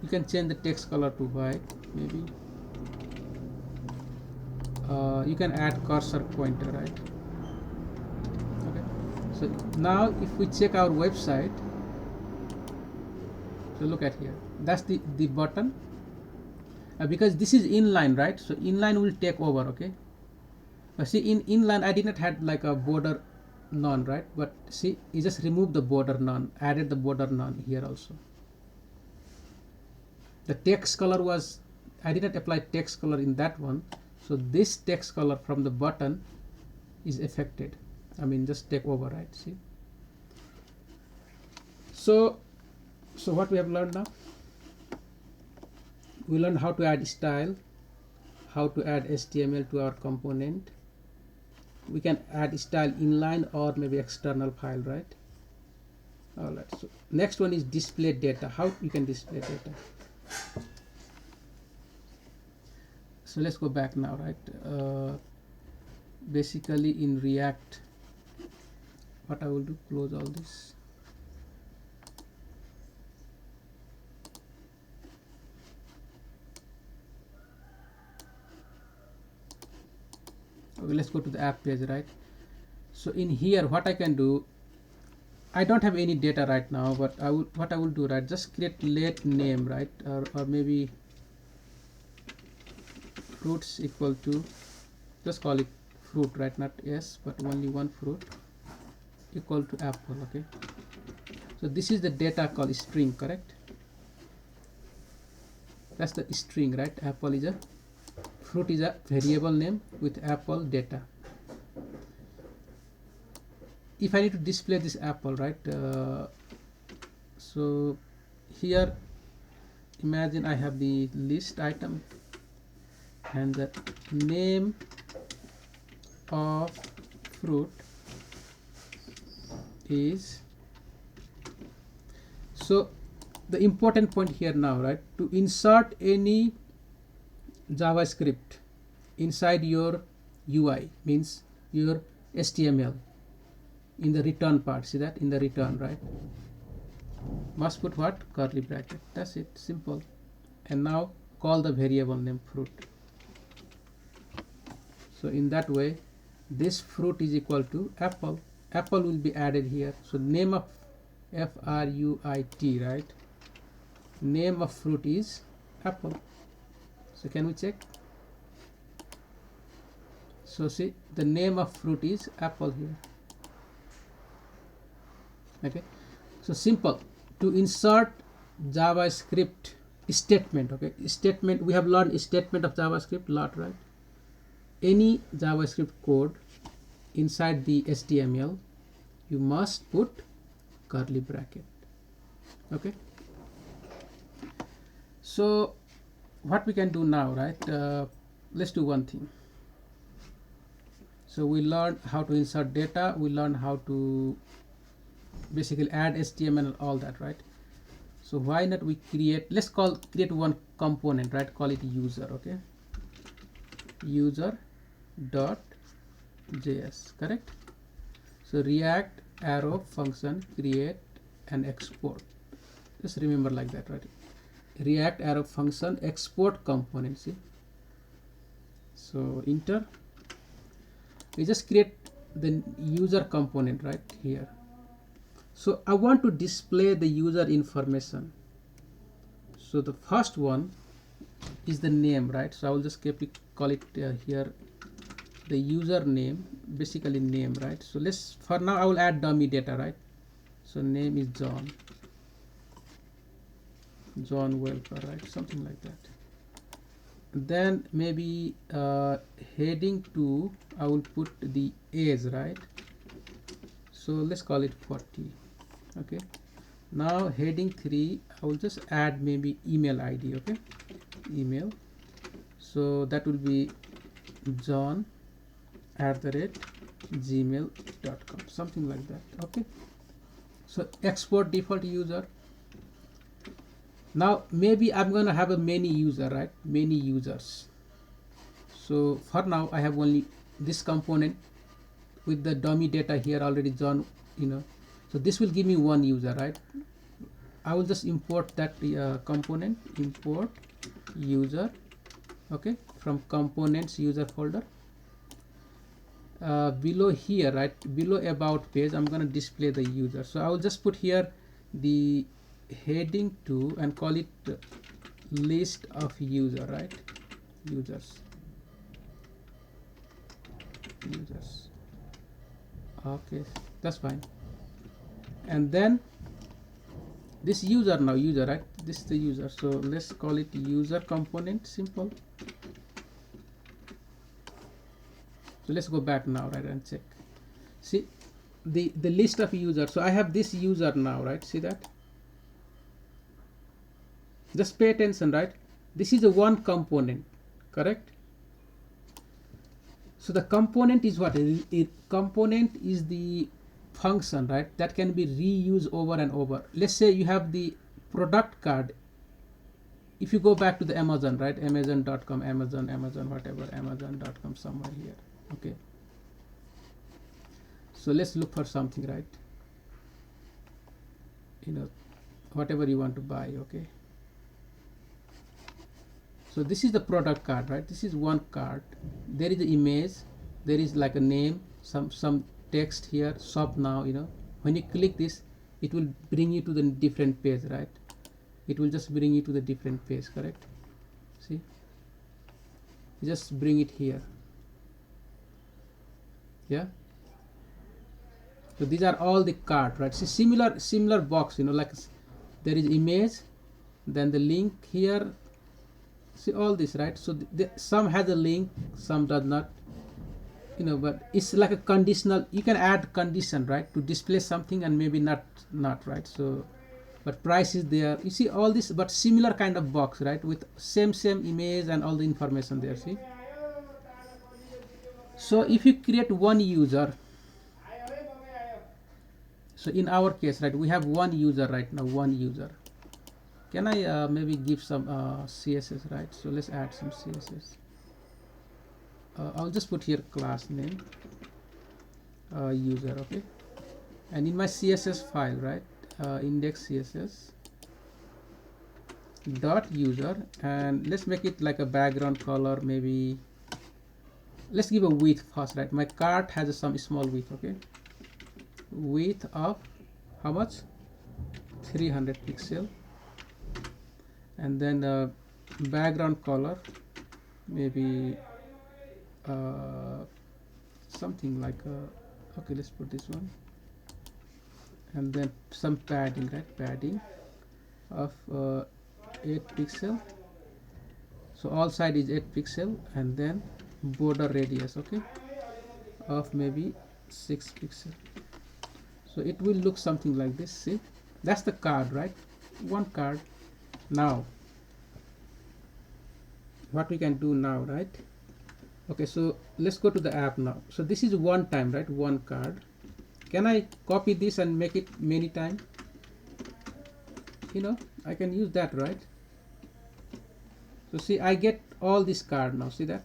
you can change the text color to white, maybe. You can add cursor pointer, right? Okay. So now if we check our website, so look at here, that's the button. Because this is inline, right? So inline will take over, okay? But see, in inline I did not had like a border none, right? But see, you just remove the border none, added the border none here also. The text color was, I did not apply text color in that one, so this text color from the button is affected. I mean, just take over, right? See. So what we have learned now? We learned how to add style, how to add HTML to our component. We can add style inline or maybe external file, right? All right. So next one is display data. How you can display data? So let's go back now, right? Basically in React, what I will do, close all this. Okay, let's go to the app page, right? So in here, what I can do, I don't have any data right now, but what I will do, right, just create let name, right, or maybe fruits equal to, just call it fruit, right, not s, but only one fruit, equal to apple. Okay, so this is the data called string, correct? That's the string, right? Apple is a, fruit is a variable name with apple data. If I need to display this apple, right, so here imagine I have the list item and the name of fruit is, so the important point here now, right, to insert any JavaScript inside your UI, means your HTML, in the return part, see that in the return, right, must put what? Curly bracket. That's it, simple. And now call the variable name fruit. So in that way, this fruit is equal to apple. Apple will be added here. So name of fruit, right, name of fruit is apple. So can we check? So see, the name of fruit is apple here. Okay, so simple. To insert JavaScript statement, okay, statement, we have learned statement of JavaScript lot, right? Any JavaScript code inside the HTML, you must put curly bracket. Okay, So what we can do now, right? Let's do one thing. So we learned how to insert data, we learned how to basically add HTML and all that, right? So why not we create, let's create one component, right? Call it user, okay? User dot js, correct? So React arrow function create and export. Just remember like that, right? React arrow function export component, see? So enter. We just create the user component right here. So I want to display the user information. So the first one is the name, right? So I will just call it here the user name, basically name, right? So let's, for now I will add dummy data, right? So name is John Welker, right? Something like that. Then maybe heading 2 I will put the age, right? So let's call it 40. Okay, now heading 3 I will just add maybe email ID, okay? Email, so that will be john@gmail.com, something like that. Okay, so export default user. Now maybe I'm gonna have a many user, right? Many users. So for now I have only this component with the dummy data here already, John, you know. So this will give me one user, right? I will just import that component, import user, okay, from components user folder. Below here, right, below about page, I'm going to display the user. So I will just put here the heading 2 and call it list of user, right? Users. Okay, that's fine. And then this user, now user, right? This is the user, so let's call it user component, simple. So let's go back now, right, and check. See the list of users. So I have this user now, right? See that? Just pay attention, right? This is a one component, correct? So the component is what? Component is the function, right, that can be reused over and over. Let's say you have the product card. If you go back to the Amazon, right, amazon.com, Amazon, whatever, amazon.com, somewhere here. Okay, so let's look for something, right? You know, whatever you want to buy. Okay, so this is the product card, right? This is one card. There is the image, there is like a name, some text here, shop now. You know, when you click this, it will bring you to the different page, right? It will just bring you to the different page, correct? See, just bring it here. Yeah, so these are all the card, right? See, similar box, you know, like there is image, then the link here. See all this, right? So some has a link, some does not, you know, but it's like a conditional. You can add condition, right, to display something and maybe not, right? So but price is there. You see all this, but similar kind of box, right, with same image and all the information there. See, so if you create one user, so in our case, right, we have one user right now, one user. Can I maybe give some CSS, right? So let's add some CSS. I'll just put here class name user, okay? And in my CSS file, right, index CSS dot user, and let's make it like a background color, maybe let's give a width first, right? My cart has some small width, okay? Width of how much? 300 pixel. And then background color, maybe something like okay, let's put this one. And then some padding, right? Padding of 8 pixel. So all side is 8 pixel, and then border radius, okay, of maybe 6 pixel. So it will look something like this. See, that's the card, right? One card. Now what we can do now, right? Okay, so let's go to the app now. So this is one time, right? One card. Can I copy this and make it many times? I can use that, right? So see, I get all this card now. See that?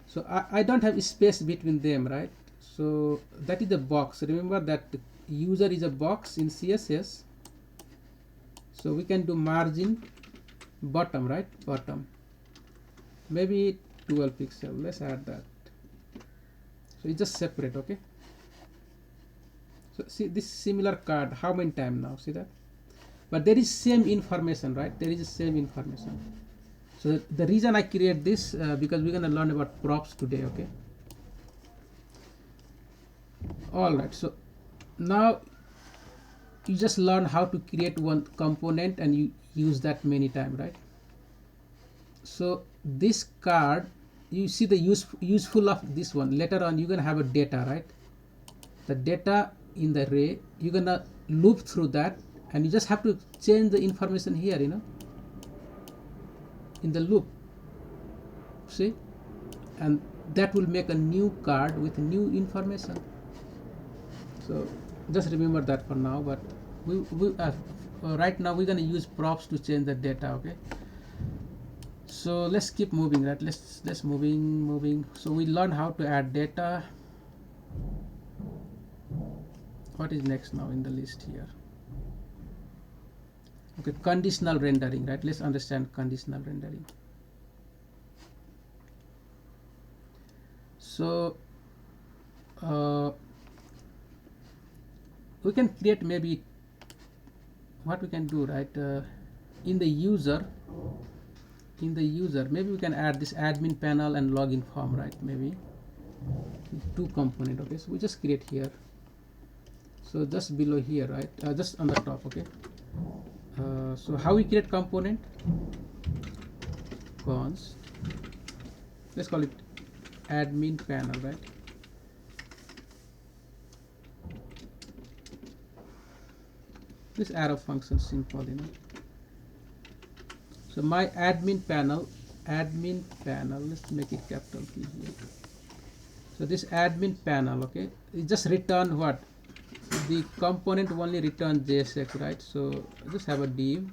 So I don't have space between them, right? So that is the box. Remember that user is a box in CSS. So we can do margin bottom, right? Bottom. Maybe 12 pixel. Let's add that. So it's just separate, okay? So see this similar card, how many times now? See that? But there is same information, right? There is the same information. So the reason I create this because we're gonna learn about props today, okay? All right. So now you just learn how to create one component and you use that many times, right? So this card, you see the useful of this one. Later on, you're gonna have a data, right? The data in the array, you're gonna loop through that, and you just have to change the information here, in the loop. See, and that will make a new card with new information. So just remember that for now. But right now we're gonna use props to change the data, okay? So let's keep moving, right? Let's moving. So we learn how to add data. What is next now in the list here? Okay, conditional rendering, right? Let's understand conditional rendering. So we can create maybe what we can do, right? In the user, maybe we can add this admin panel and login form, right? Maybe two component. Okay, so we just create here. So just below here, right? Just on the top, okay? So how we create component? Const. Let's call it admin panel, right? This arrow function simple, So my admin panel, let's make it capital P here. So this admin panel, okay, it just return what? The component only return JSX, right? So just have a div,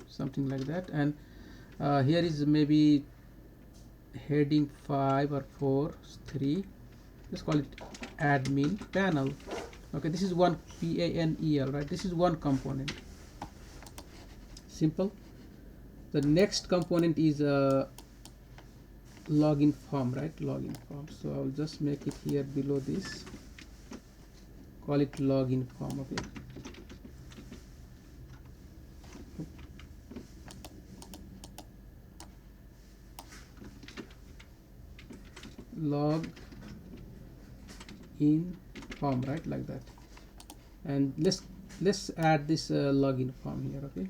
something like that, and here is maybe heading 5 or 4, 3. Let's call it admin panel. Okay, this is one panel, right? This is one component. Simple. The next component is a login form, right? Login form. So I'll just make it here below this. Call it login form. Okay. Log in form, right? Like that. And let's add this login form here. Okay.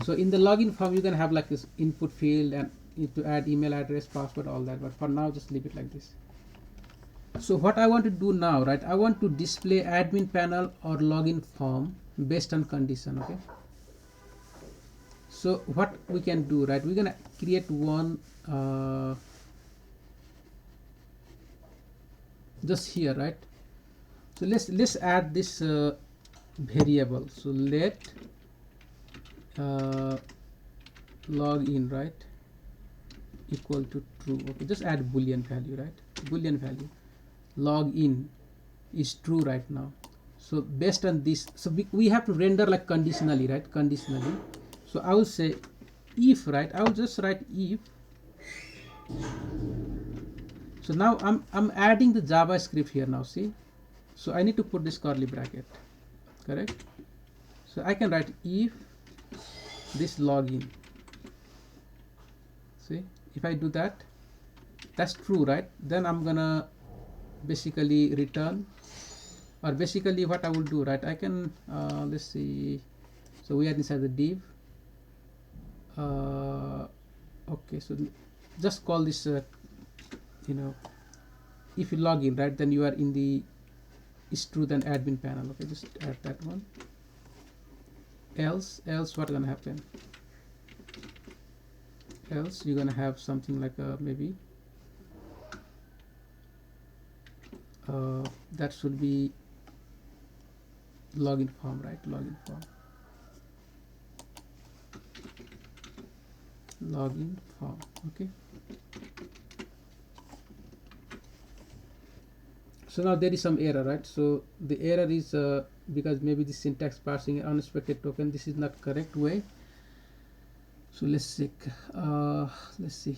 So in the login form, you can have like this input field and to add email address, password, all that. But for now, just leave it like this. So what I want to do now, right? I want to display admin panel or login form based on condition. Okay. So what we can do, right? We're gonna create one just here, right? So let's add this variable. So let login, right, equal to true. Okay, just add boolean value, right? Boolean value. Login is true right now. So based on this, so we have to render like conditionally, right? Conditionally. So I will say if, right? I will just write if. So now I'm adding the JavaScript here now. See, so I need to put this curly bracket, correct? So I can write if this login. See, if I do that, that's true, right? Then I'm gonna basically return, or basically what I will do, right? I can let's see. So we are inside the div. Okay, so just call this if you log in, right, then you are in the is true then admin panel. Okay, just add that one. else what gonna happen? Else you're gonna have something like maybe that should be login form, right? Login form, login form. Okay, so now there is some error, right? So the error is because maybe the syntax parsing unexpected token, this is not correct way. So let's check. Let's see,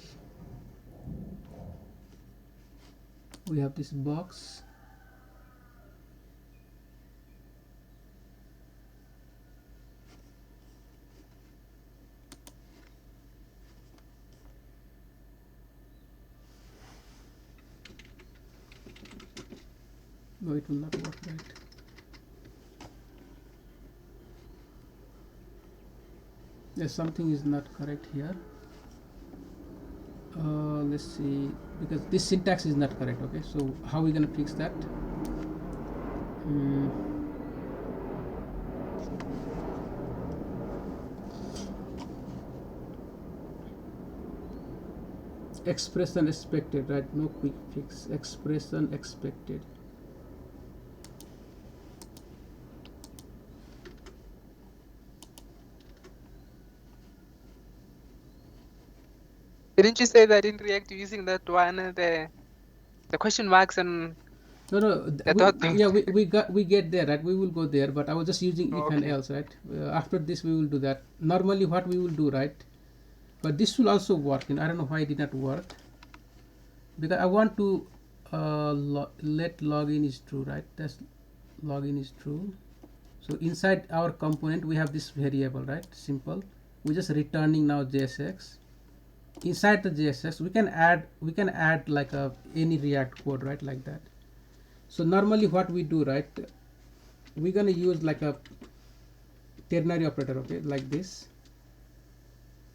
we have this box. No, it will not work, right? Yes, something is not correct here. Let's see, because this syntax is not correct. Okay, so how are we gonna fix that? Expression expected, right? No quick fix. Expression expected. Didn't you say that in React you're using that one, the question marks and No, the dot thing? yeah, we get there, right? We will go there, but I was just using if and Okay. else, right? After this, we will do that. Normally, what we will do, right? But this will also work. And I don't know why it did not work, because I want to let login is true, right? That's login is true. So inside our component, we have this variable, right? Simple. We're just returning now JSX. Inside the JSX, we can add like any React code, right? Like that. So normally what we do, right, we're gonna use like a ternary operator, okay, like this,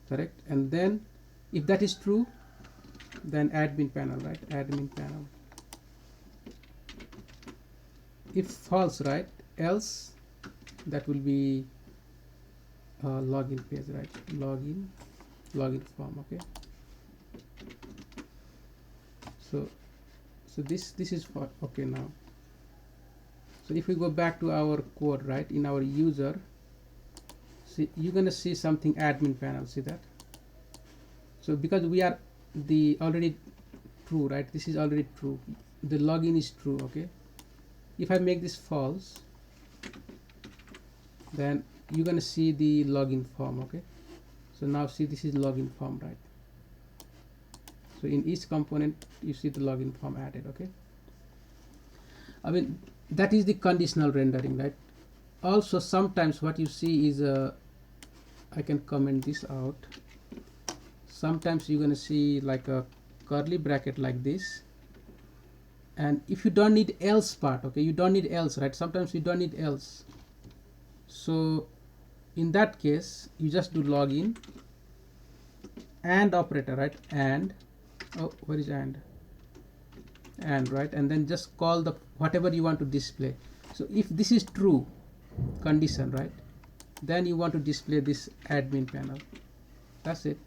correct? And then if that is true, then admin panel, right? Admin panel. If false, right, else that will be login page, right? Login form, okay. So this is for okay now. So if we go back to our code, right, in our user, see, you're gonna see something admin panel. See that? So because we are the already true, right? This is already true. The login is true, okay. If I make this false, then you're gonna see the login form, okay. So now see, this is login form, right? So in each component you see the login form added, okay. I mean, that is the conditional rendering, right? Also sometimes what you see is I can comment this out. Sometimes you're gonna see like a curly bracket like this, and if you don't need else part, okay, you don't need else, right? Sometimes you don't need else. So in that case you just do login and operator, right? And oh, where is and right, and then just call the whatever you want to display. So if this is true condition, right, then you want to display this admin panel. That's it,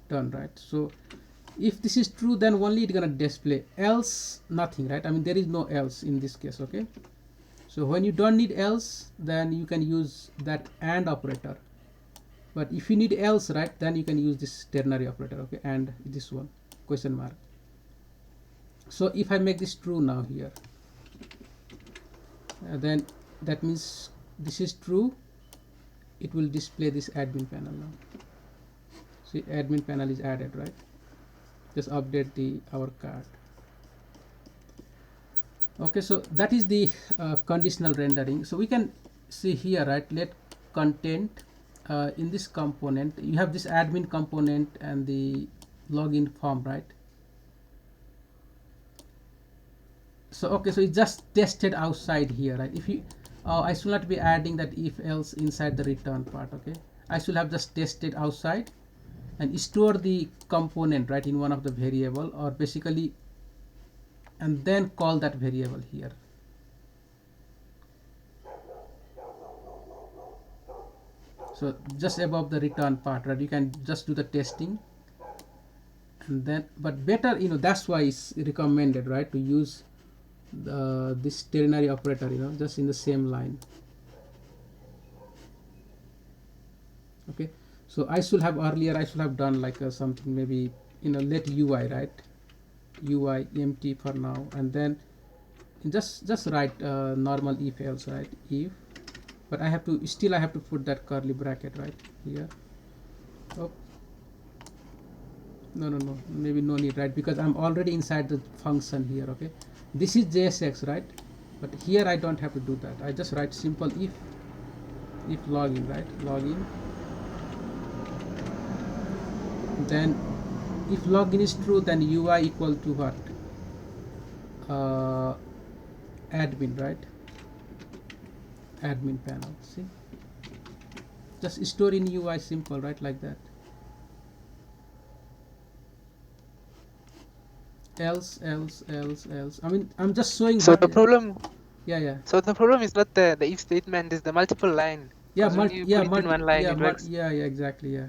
done, right? So if this is true, then only it's gonna display, else nothing, right? I mean, there is no else in this case, okay. So when you don't need else, then you can use that and operator. But if you need else, right, then you can use this ternary operator, okay, and this one question mark. So if I make this true now here, then that means this is true. It will display this admin panel now. See, admin panel is added, right? Just update our card. Okay, so that is the conditional rendering. So we can see here, right? Let content in this component, you have this admin component and the login form, right? So okay, so it's just tested outside here, right? If you I should not be adding that if else inside the return part, okay. I should have just tested outside and store the component, right, in one of the variable, or basically, and then call that variable here. So just above the return part, right? You can just do the testing, and then, but better, that's why it's recommended, right, to use this ternary operator, just in the same line. Okay, so I should have done like something, maybe, let UI, right, UI empty for now, and then just write normal if else, right, if, but I have to put that curly bracket right here. Oh, no, maybe no need, right, because I'm already inside the function here. Okay, this is JSX, right, but here I don't have to do that. I just write simple if login, right, login, then if login is true, then UI equal to what, uh, admin, right, admin panel. See, just store in UI, simple, right, like that. Else. I mean, I'm just showing So what. the problem, Yeah. so the problem is not the if statement, is the multiple line. Yeah, Because when you put it in one line, it works. yeah, exactly, yeah.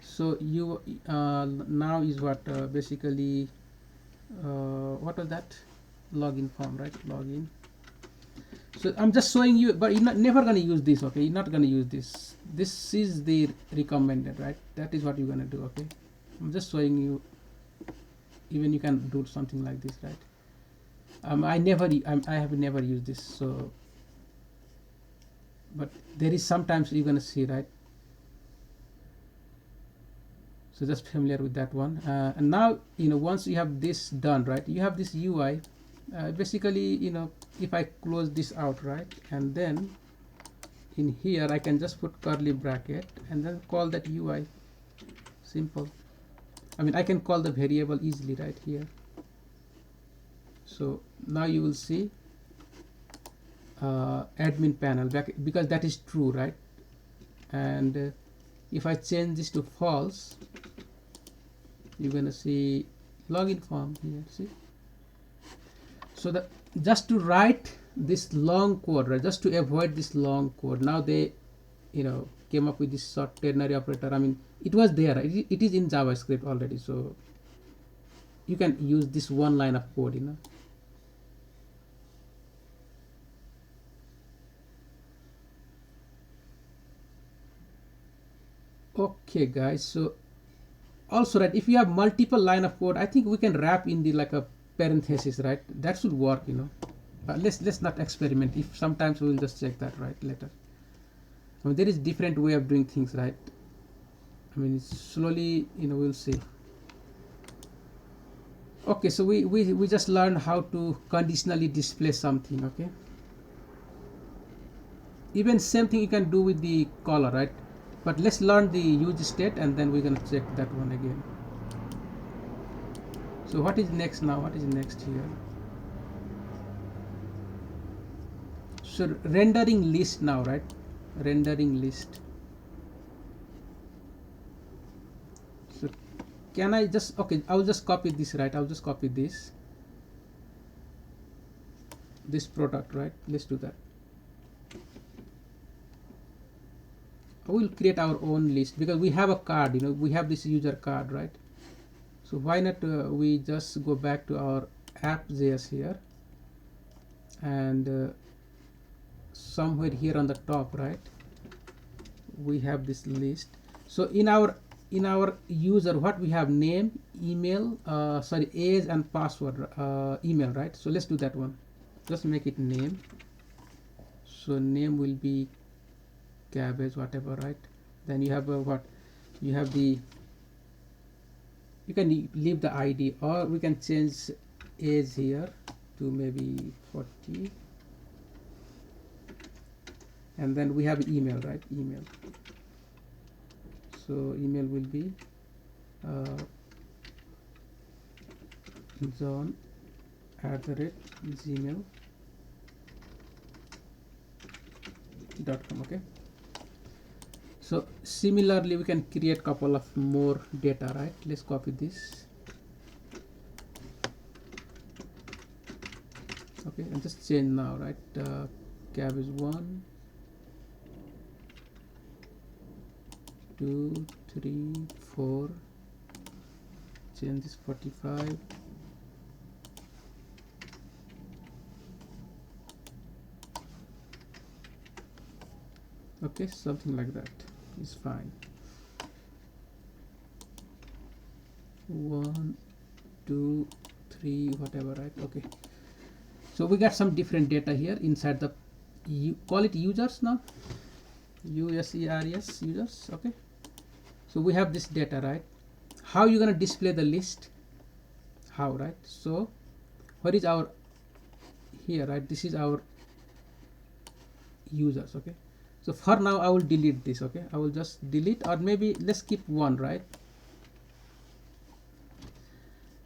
So you now is what, basically, what was that, login form, right, login. So I'm just showing you, but you're never gonna use this. Okay, you're not gonna use this. This is the recommended, right? That is what you're gonna do. Okay, I'm just showing you. Even you can do something like this, right? I have never used this, so, but there is sometimes you're gonna see, right? So just familiar with that one, and now, once you have this done, right, you have this UI. Basically, if I close this out, right, and then in here I can just put curly bracket and then call that UI. Simple. I mean, I can call the variable easily right here. So now you will see admin panel back, because that is true, right? And if I change this to false, you're gonna see login form here. See, so that, just to write this long code, right, just to avoid this long code, now they came up with this short ternary operator. I mean, it was there, it is in JavaScript already, so you can use this one line of code. Okay guys, so also, right, if you have multiple line of code, I think we can wrap in the like a parenthesis, right? That should work. Let's not experiment. If sometimes we will just check that right later. I mean, there is different way of doing things, right? I mean, slowly, we'll see. Okay, so we just learned how to conditionally display something. Okay, even same thing you can do with the color, right? But let's learn the use state, and then we're gonna check that one again. So what is next now? What is next here? So rendering list now, right? Rendering list. So can I just, okay, I'll just copy this, right? I'll just copy this product, right? Let's do that. I will create our own list because we have a card, we have this user card, right? So why not we just go back to our app.js here, and somewhere here on the top, right, we have this list. So in our user, what we have, name, email, age and password, email, right? So let's do that one. Just make it name. So name will be cabbage, whatever, right? Then you have what, you have the, you can leave the ID, or we can change age here to maybe 40, and then we have email, right? Email. So email will be john@gmail.com. okay, so similarly we can create couple of more data, right? Let's copy this. Okay, and just change now, right? Cabbage 1, 2 3 4, change this 45. Okay, something like that is fine. 1 2 3, whatever, right? Okay, so we got some different data here inside the, you call it users now, users, users. Okay, so we have this data, right? How you gonna display the list? How, right? So what is our here, right? This is our users. Okay, so for now I will delete this. Okay, I will just delete, or maybe let's keep one, right?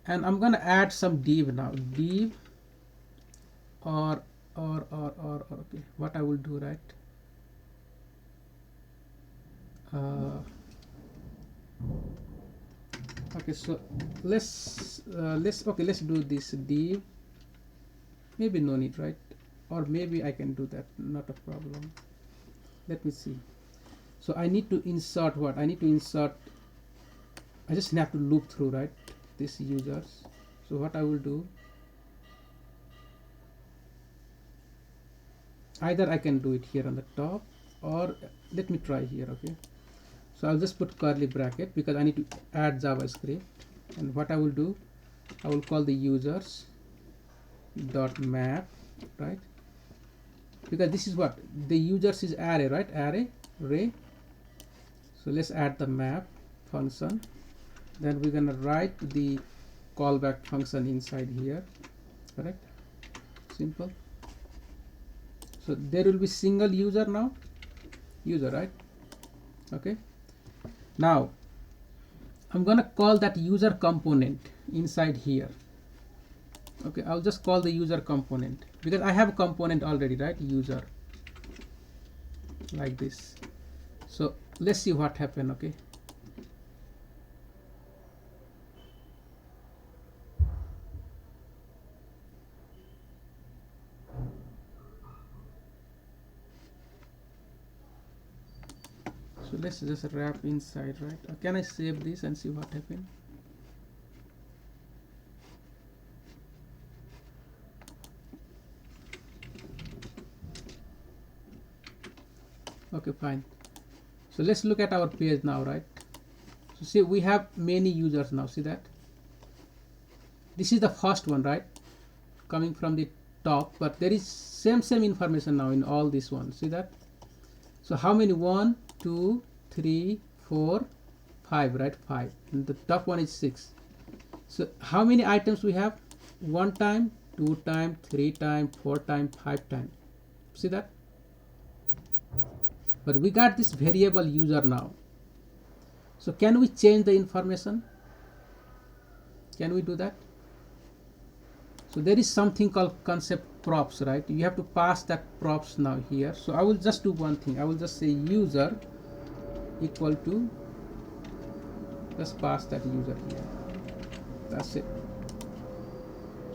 And I'm gonna add some div now, div or okay, what I will do, right? Okay, so let's do this div, maybe no need, right? Or maybe I can do that, not a problem. Let me see. So I need to insert what? I need to insert, I just have to loop through, right, this users. So what I will do, either I can do it here on the top, or let me try here. Okay, so I'll just put curly bracket because I need to add JavaScript. And what I will do, I will call the users dot map, right? Because this is what the users is array, right? Array. So let's add the map function. Then we're gonna write the callback function inside here, correct? Simple. So there will be single user now, user, right? Okay, now I'm gonna call that user component inside here. Okay, I'll just call the user component because I have a component already, right? User, like this. So let's see what happened. Okay, so let's just wrap inside, right? Can I save this and see what happened? Okay, fine. So let's look at our page now, right? So see, we have many users now. See that? This is the first one, right? Coming from the top, but there is same information now in all these ones. See that? So how many? 1 2 3 4 5, right? 5. And the top one is 6. So how many items we have? 1 time, 2 time, 3 time, 4 time, 5 time. See that? But we got this variable user now. So can we change the information? Can we do that? So there is something called concept props, right? You have to pass that props now here. So I will just do one thing. I will just say user equal to, just pass that user here. That's it.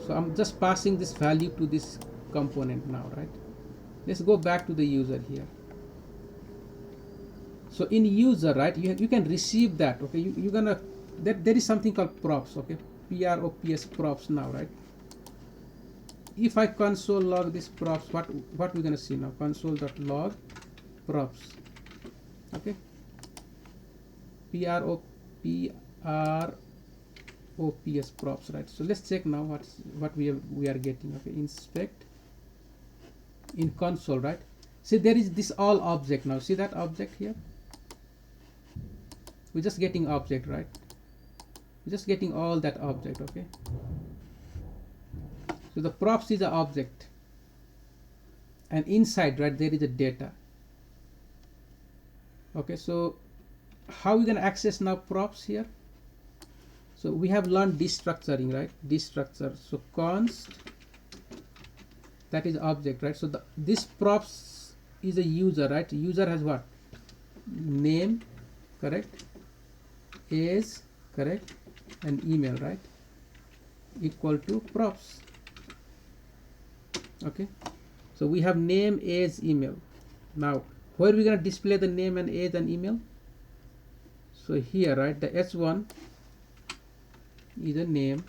So I'm just passing this value to this component now, right? Let's go back to the user here. So in user, right, you can receive that. Okay, you're gonna, there is something called props. Okay, props props now, right? If I console log this props, what we're gonna see now? Console.log props. Okay, props props, right? So let's check now what we are getting. Okay, inspect in console, right? See, there is this all object now. See that object here? We're just getting object, right? We're just getting all that object. Okay, so the props is an object, and inside, right, there is a data. Okay, so how are we gonna access now props here? So we have learned destructuring, right? Destructure. So const, that is object, right? So this props is a user, right? User has what? Name, correct? Age, correct? And email, right? Equal to props. Okay, so we have name, age, email. Now where are we going to display the name and age and email? So here, right, the h1 is a name.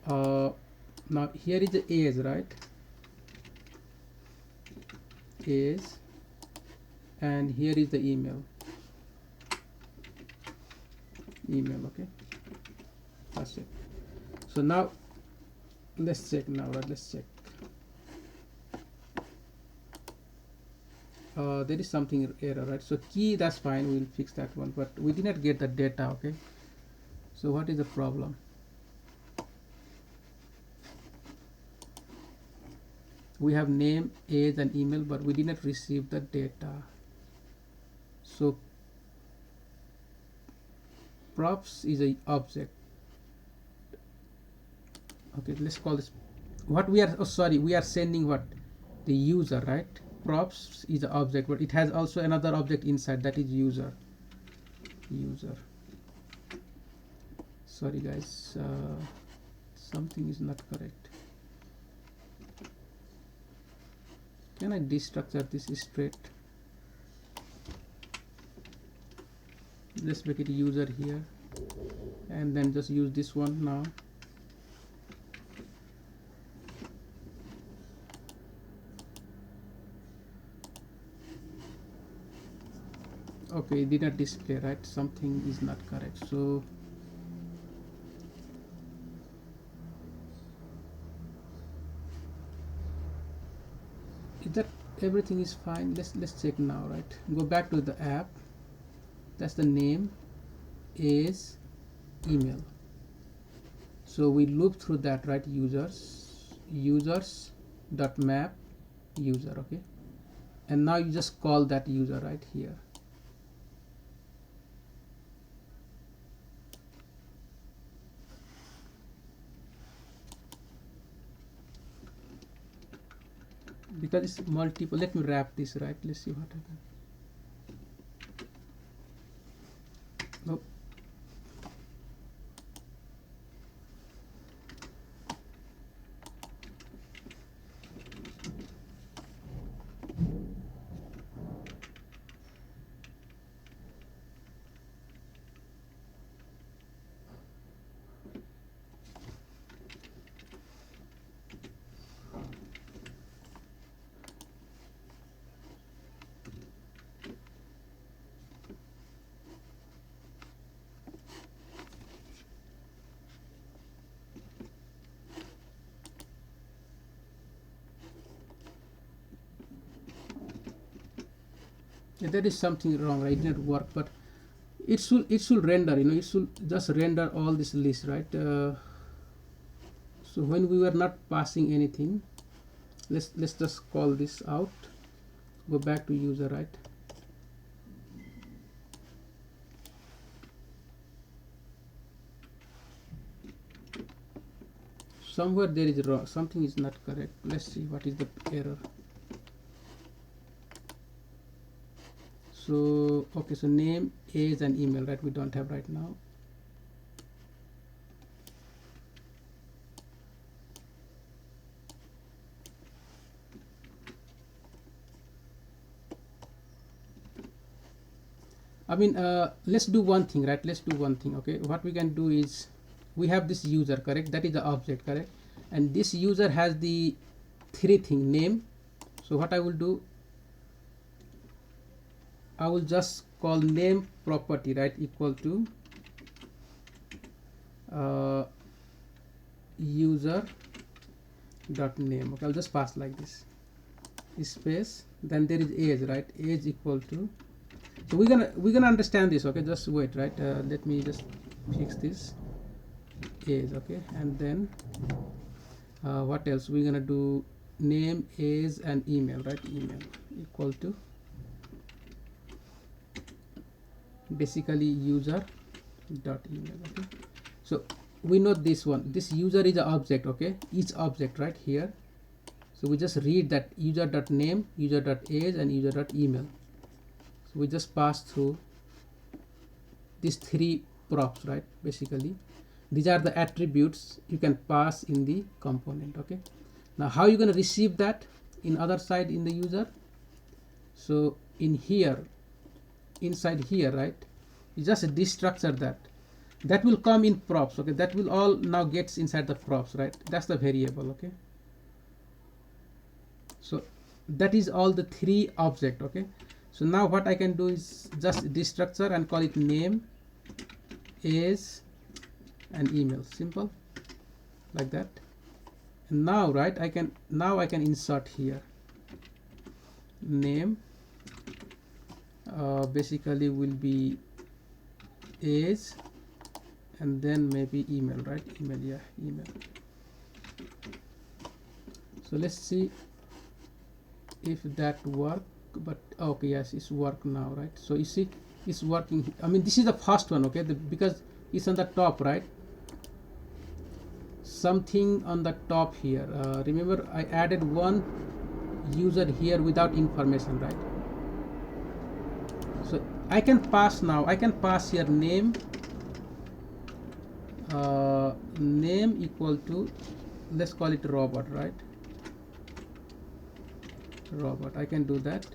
Now here is the age, right, age, and here is the email. Okay, that's it. So now let's check now, right? Let's check. There is something error, right? So key, that's fine, we'll fix that one, but we did not get the data. Okay, so what is the problem? We have name, age, and email, but we did not receive the data. So props is a object. Okay, let's call this what we are, oh sorry, we are sending what, the user, right? Props is an object, but it has also another object inside, that is user. Sorry guys, something is not correct. Can I destructure this straight? Let's make it user here, and then just use this one now. Okay, it did not display, right? Something is not correct. So is that everything is fine? Let's check now, right? Go back to the app. That's the name, is, email. So we loop through that, right? Users dot map user. Okay, and now you just call that user right here. Because it's multiple, let me wrap this, right? Let's see what happens. Nope. Yeah, there is something wrong, right? It didn't work, but it should render, it should just render all this list, right? So when we were not passing anything, let's just call this out. Go back to user, right? Somewhere there is wrong, something is not correct. Let's see what is the error. So okay, so name, age, and email, right? We don't have right now. I mean, let's do one thing, right? Let's do one thing. Okay, what we can do is, we have this user, correct? That is the object, correct? And this user has the three thing, name. So what I will do, I will just call name property, right, equal to user dot name. Okay, I'll just pass like this, space, then there is age, right? Age equal to, so we're gonna understand this. Okay, just wait, right? Let me just fix this, age. Okay, and then what else we're gonna do? Name, age, and email, right? Email equal to basically user dot email. Okay, so we know this one, this user is an object. Okay, each object right here. So we just read that user dot name, user dot age, and user dot email. So we just pass through these three props, right? Basically these are the attributes you can pass in the component. Okay, now how you going to receive that in other side in the user? So in here, inside here, right? You just destructure that will come in props, okay? That will all now gets inside the props, right? That's the variable, okay? So that is all the three object, okay? So now what I can do is just destructure and call it name, age, and email. Simple, like that. And now, right, I can insert here name, basically will be age, and then maybe email, right? Email, yeah, email. So let's see if that work. But okay, yes, it's work now, right? So you see it's working. I mean, this is the first one, okay? Because it's on the top, right? Something on the top here. Remember, I added one user here without information, right? So I can pass now. I can pass here name, name equal to, let's call it robot, right? Robot. I can do that.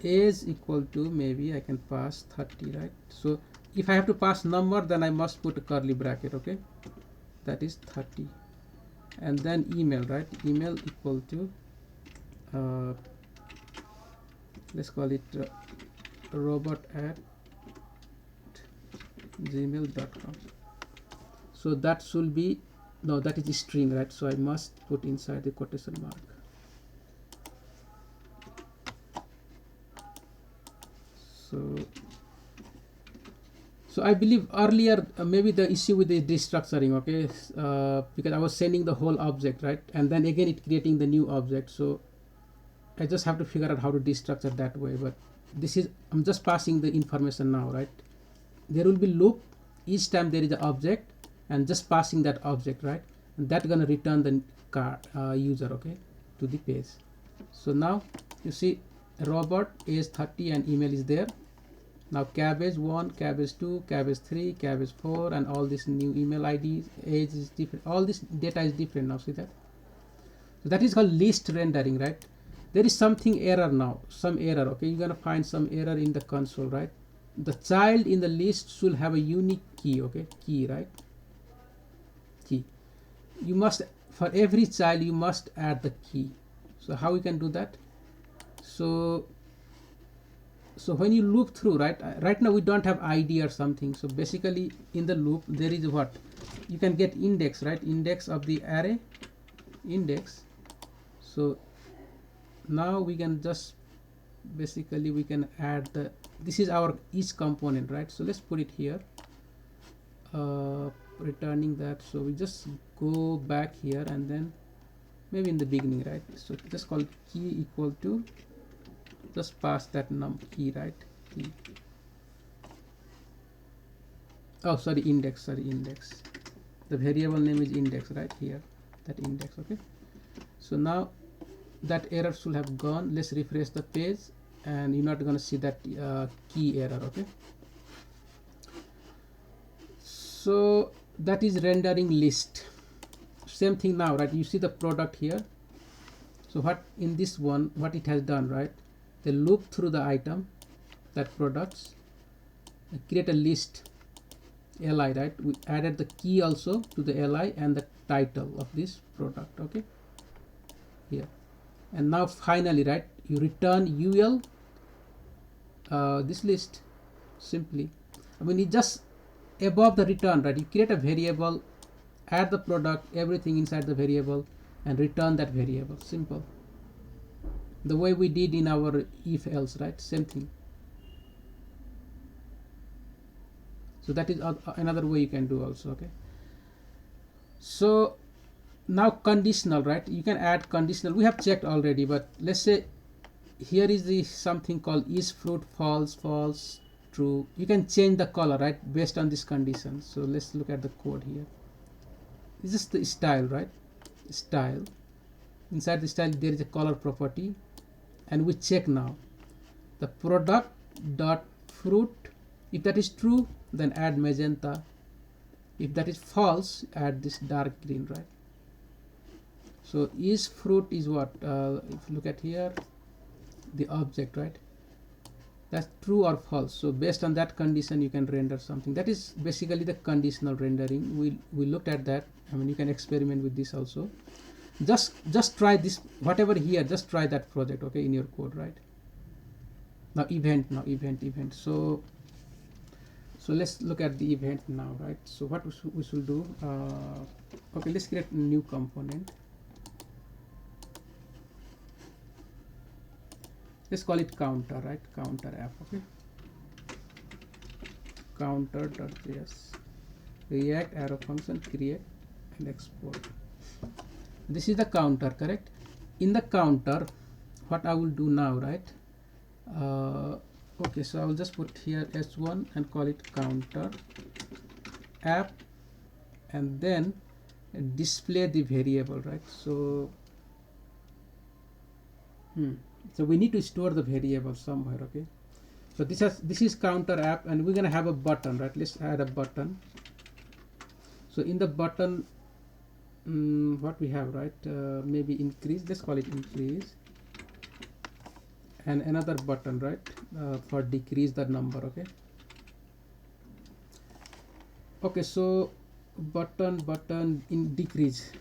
Age equal to, maybe I can pass 30, right? So if I have to pass number, then I must put a curly bracket, okay? That is 30. And then email, right? Email equal to, let's call it robot@gmail.com. So that should be, no, that is a string, right? So I must put inside the quotation mark. So I believe earlier maybe the issue with the destructuring, okay, because I was sending the whole object, right, and then again it creating the new object. So I just have to figure out how to destructure that way. But this is, I'm just passing the information now, right? There will be loop each time there is an object, and just passing that object, right, and that's gonna return the user, okay, to the page. So now you see robot age 30 and email is there. Now cabbage 1, cabbage 2, cabbage 3, cabbage 4, and all this new email IDs, age is different, all this data is different now. See that? So that is called list rendering, right? There is something error now, some error, okay? You're gonna find some error in the console, right? The child in the list should have a unique key, okay? Key, right? Key. You must, for every child you must add the key. So how we can do that? So when you loop through, right now we don't have ID or something. So basically in the loop there is what? You can get index, right? Index of the array, index. So now we can just, basically we can add the, this is our each component, right? So let's put it here, returning that. So we just go back here and then maybe in the beginning, right? So just call key equal to, just pass that key, right? Key. Oh, sorry, index. The variable name is index, right here, that index, okay? So now that error should have gone. Let's refresh the page, and you're not going to see that key error, okay? So that is rendering list. Same thing now, right? You see the product here. So what in this one, what it has done, right? They loop through the item, that products, create a list, li, right? We added the key also to the li and the title of this product, okay, here. And now finally, right, you return ul this list. Simply, I mean, it just above the return, right? You create a variable, add the product, everything inside the variable, and return that variable. Simple, the way we did in our if else, right? Same thing. So that is another way you can do also, okay? So now conditional, right? You can add conditional. We have checked already, but let's say here is the something called is fruit false, false, true. You can change the color, right, based on this condition. So let's look at the code here. This is the style, right? Style. Inside the style there is a color property, and we check now the product dot fruit. If that is true, then add magenta. If that is false, add this dark green, right? So is fruit is what? If you look at here, the object, right? that's true or false. So based on that condition you can render something. That is basically the conditional rendering. We looked at that. I mean, you can experiment with this also. Just try this, whatever here, just try that project, okay, in your code, right? Now event, so let's look at the event now, right? So what we should do, okay, let's create a new component. Let's call it counter, right? Counter app, okay? Counter.js, react arrow function, create and export. This is the counter, correct? In the counter, what I will do now, right? Okay, so I will just put here s1 and call it counter app, and then display the variable, right? So so we need to store the variable somewhere, okay? So this is counter app, and we're gonna have a button, right? Let's add a button. So in the button, what we have, right? Maybe increase, let's call it increase, and another button, right? For decrease the number, okay? Okay, so button in decrease,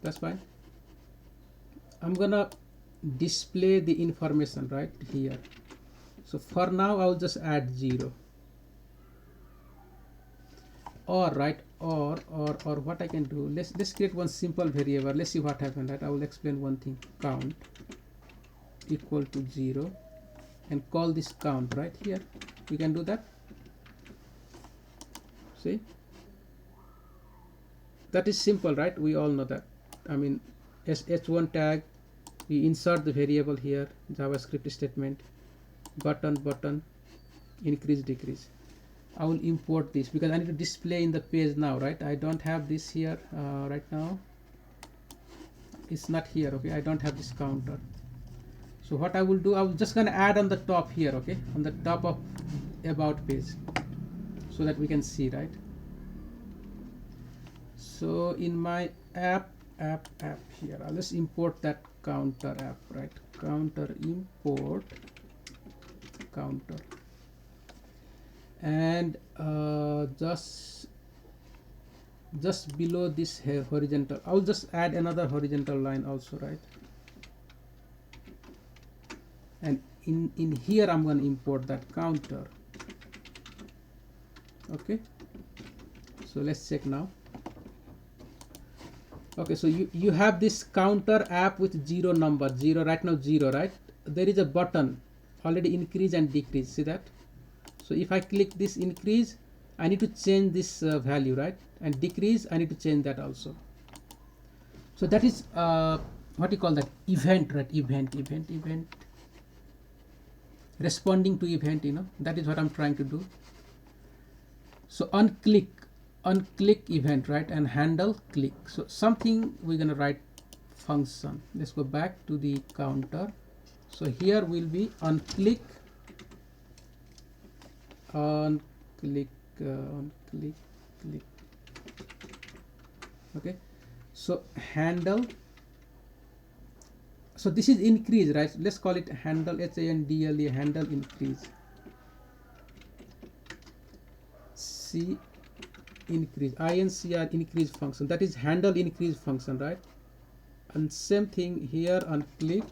that's fine. I'm gonna display the information right here. So for now I'll just add 0, or right, or what I can do, let's create one simple variable. Let's see what happens, right? I will explain one thing. Count equal to 0, and call this count right here. We can do that. See, that is simple, right? We all know that. I mean, h1 tag, we insert the variable here, JavaScript statement, button increase decrease. I will import this because I need to display in the page now, right? I don't have this here right now. It's not here, okay? I don't have this counter. So what I will do, I will just gonna add on the top here, okay, on the top of about page, so that we can see, right? So in my app here, I'll just import that counter app, right? Counter import counter, and just below this here horizontal, I'll just add another horizontal line also, right? And in here I'm going to import that counter. Okay, so let's check now. Okay, so you have this counter app with 0 number, 0 right now, 0, right? There is a button already, increase and decrease, see that? So if I click this increase, I need to change this value, right? And decrease, I need to change that also. So that is what you call that, event, right? Event, responding to event, you know, that is what I'm trying to do. So on click event, right? And handle click. So something we're gonna write function. Let's go back to the counter. So here will be on click click. Okay, so handle, so this is increase, right? Let's call it handle, handle, handle increase. C increase, incr increase function, that is handle increase function, right? And same thing here on click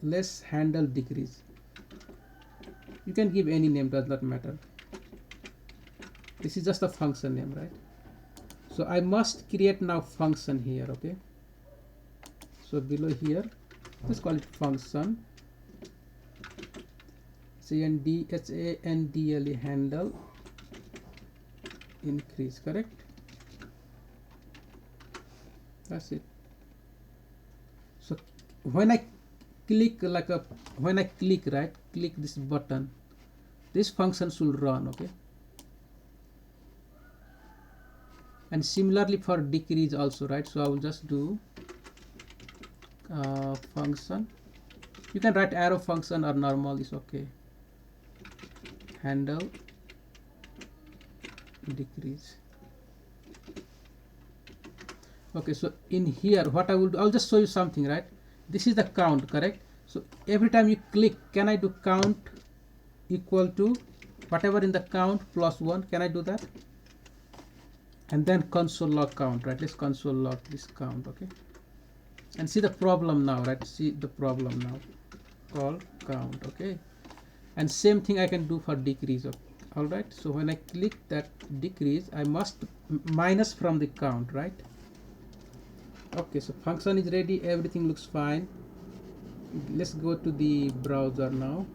let's handle decrease. You can give any name, does not matter. This is just a function name, right? So I must create now function here, okay? So below here, let's call it function, handle handle increase, correct? That's it. So when I click right, click this button, this function should run, okay? And similarly for decrease also, right? So I will just do function. You can write arrow function or normal is okay. Handle decrease. Okay, so in here what I will do, I'll just show you something, right? This is the count, correct? So every time you click, can I do count equal to whatever in the count plus 1? Can I do that? And then console log count, right? Let's console log this count, okay? And see the problem now, right? See the problem now. Call count, okay? And same thing I can do for decrease, okay? All right, so when I click that decrease, I must minus from the count, right? Okay, so function is ready, everything looks fine. Let's go to the browser now.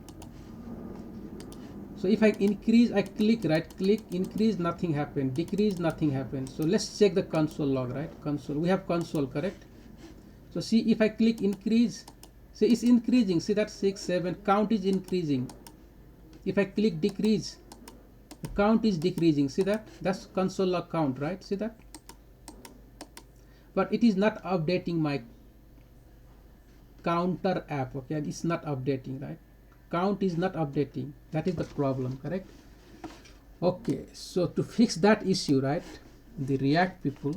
So if I increase, I click, right click, increase, nothing happened, decrease, nothing happened. So let's check the console log, right? Console, we have console, correct? So see, if I click increase, see it's increasing, see that 6 7 count is increasing. If I click decrease, the count is decreasing, see that? That's console log count, right? See that? But it is not updating my counter app, okay? It's not updating, right? Count is not updating, that is the problem, correct? Okay, so to fix that issue, right, the React people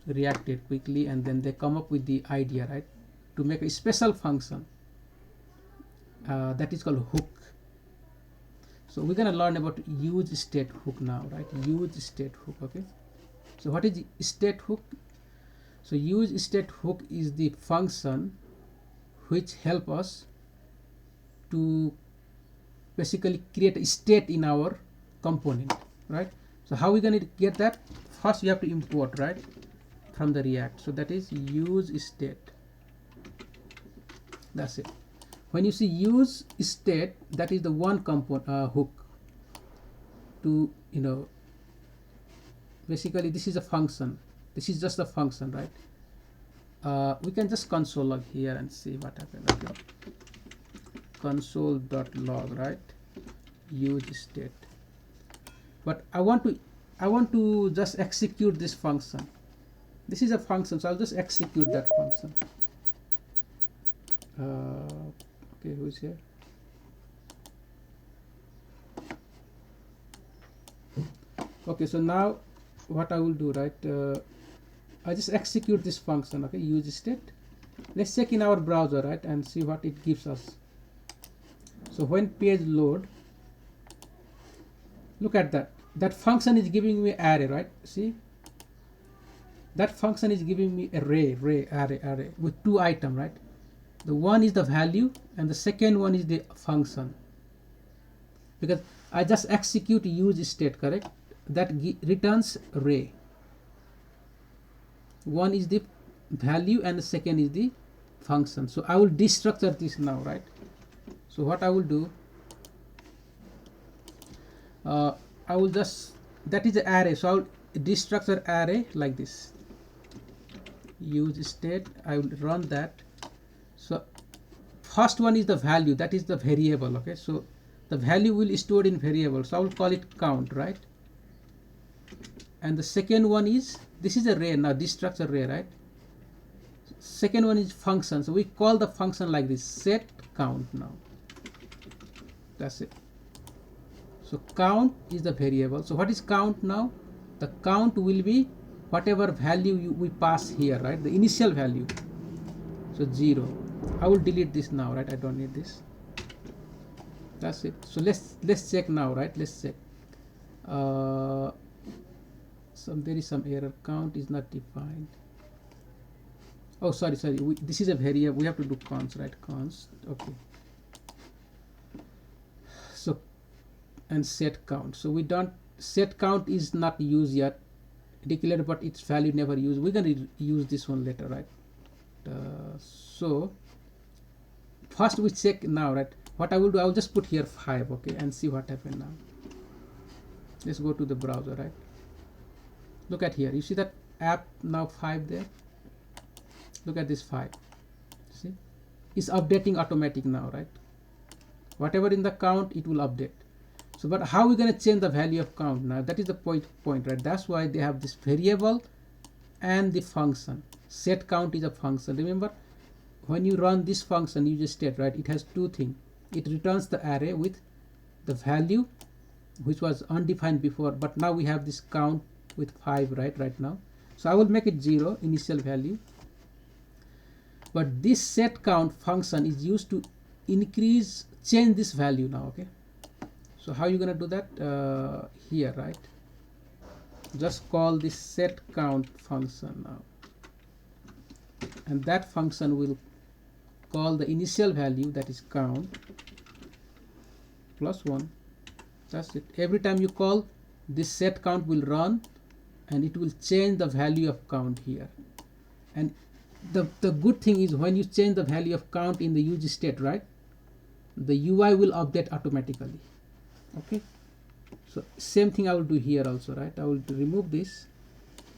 reacted quickly, and then they come up with the idea, right, to make a special function that is called hook. So we're going to learn about use state hook now, right? Use state hook, okay? So what is state hook? So use state hook is the function which help us to basically create a state in our component, right? So how we going to get that? First we have to import, right, from the React. So that is use state. That's it. When you see use state, that is the one component hook to, you know, basically this is a function, this is just a function, right? We can just console log here and see what happened. Okay, console.log, right, use state. But I want to just execute this function. This is a function, so I'll just execute that function. Okay, who's here? Okay, so now what I will do, right, I just execute this function, okay, use state. Let's check in our browser, right, and see what it gives us. So when page load, look at that, that function is giving me array, right? See, that function is giving me array with 2 items, right? The one is the value and the second one is the function, because I just execute use state, correct? That returns array. One is the value and the second is the function. So I will destructure this now, right? So what I will do, I will just, that is the array, so I will destructure array like this. Use state, I will run that. So first one is the value, that is the variable, okay? So the value will be stored in variable, so I will call it count, right? And the second one is, this is array, now destructure array, right? Second one is function, so we call the function like this, set count now. That's it. So count is the variable. So what is count now? The count will be whatever value we pass here, right? The initial value. So 0. I will delete this now, right? I don't need this. That's it. So let's check now, right? Let's check. There is some error. Count is not defined. Oh, sorry. This is a variable. We have to do const, right? Const. Okay. So and set count. So we don't, set count is not used yet, declared, but its value never used. We're going to use this one later, right? So first we check now, right? What I will do, I will just put here 5, okay, and see what happened now. Let's go to the browser, right? Look at here, you see that app now 5 there. Look at this 5. See, it's updating automatic now, right? Whatever in the count, it will update. So but how are we going to change the value of count now? That is the point, right? That's why they have this variable and the function. Set count is a function. Remember, when you run this function, you just state, right, it has 2 things. It returns the array with the value which was undefined before, but now we have this count with 5, right now. So I will make it 0 initial value, but this set count function is used to change this value now. Okay, so how you gonna do that? Here, right? Just call this set count function now, and that function will call the initial value, that is count, plus 1. That's it. Every time you call, this set count will run and it will change the value of count here. And the good thing is, when you change the value of count in the use state, right, the UI will update automatically. Okay, so same thing I will do here also, right? I will remove this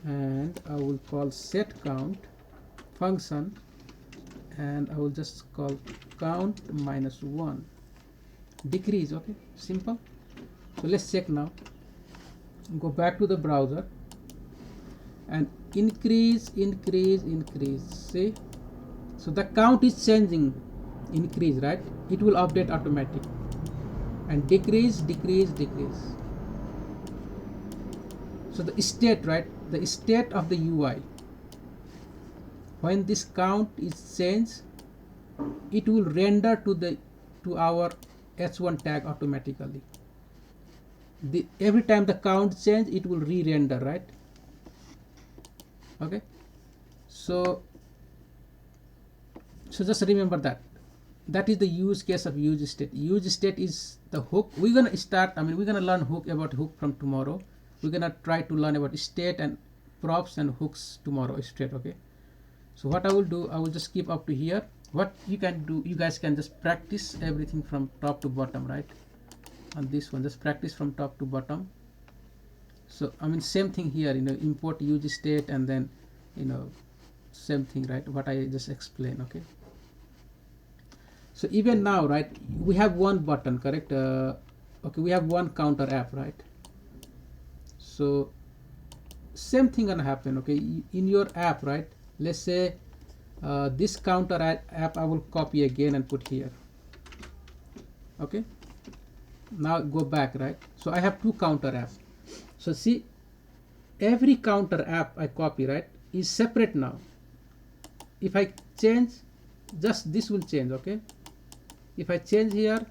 and I will call set count function, and I will just call count minus 1 decrease. Okay, simple. So let's check now. Go back to the browser and increase. See, so the count is changing, increase, right? It will update automatic, and decrease. So the state, right, the state of the UI, when this count is changed, it will render to our h1 tag automatically. Every time the count change, it will re-render, right? Okay, so just remember that is the use case of use state. Use state is the hook. We're gonna learn about hook from tomorrow. We're gonna try to learn about state and props and hooks tomorrow straight. Okay, so what I will do, I will just keep up to here. What you can do, you guys can just practice everything from top to bottom, right? On this one, just practice from top to bottom. So same thing here, import use state, and then same thing, right, what I just explained. Okay, so even now, right, we have one button, correct? Okay, we have one counter app, right? So same thing gonna happen. Okay, in your app, right, let's say this counter app I will copy again and put here. Okay, now go back, right? So I have two counter apps. So see, every counter app I copy, right, is separate now. If I change, just this will change. Okay, if I change here,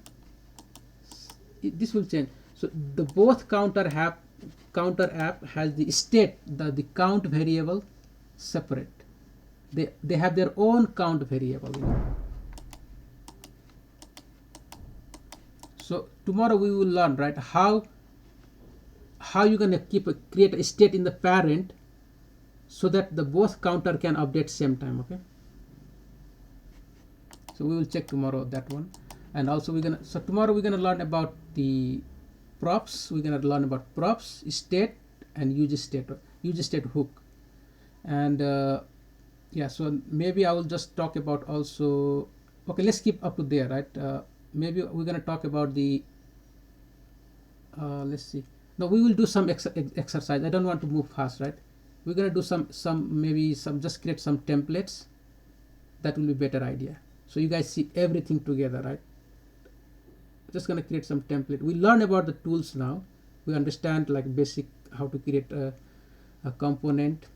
this will change. So the both counter app has the state, the count variable separate. They have their own count variable. So tomorrow we will learn, right, how you're gonna create a state in the parent, so that the both counter can update same time. Okay, so we will check tomorrow that one. And also tomorrow we're gonna learn about the props. We're gonna learn about props, state, and use state hook. And yeah, so maybe I will just talk about also. Okay, let's keep up to there, right? Maybe we're gonna talk about the let's see. No, we will do some exercise. I don't want to move fast, right? We're gonna do just create some templates. That will be better idea. So you guys see everything together, right? Just gonna create some template. We learn about the tools now. We understand like basic how to create a component,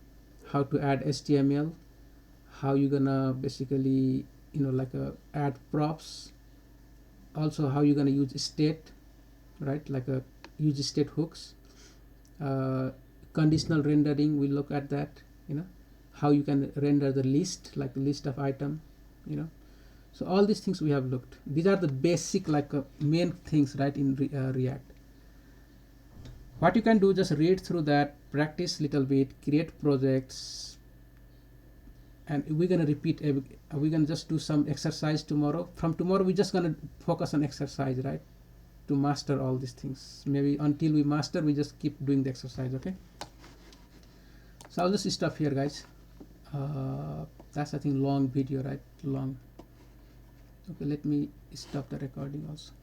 how to add HTML, how you gonna basically add props. Also how you're gonna use state, right? Like use state hooks. Conditional rendering, we look at that. How you can render the list, like the list of item. So all these things we have looked. These are the basic main things, right, in React. What you can do, just read through that, practice little bit, create projects, and we're gonna repeat. We're gonna just do some exercise tomorrow. From tomorrow we're just gonna focus on exercise, right, to master all these things. Maybe until we master, we just keep doing the exercise. Okay, so I'll just stop here, guys. That's, I think, long video, right? Long. Okay, let me stop the recording also.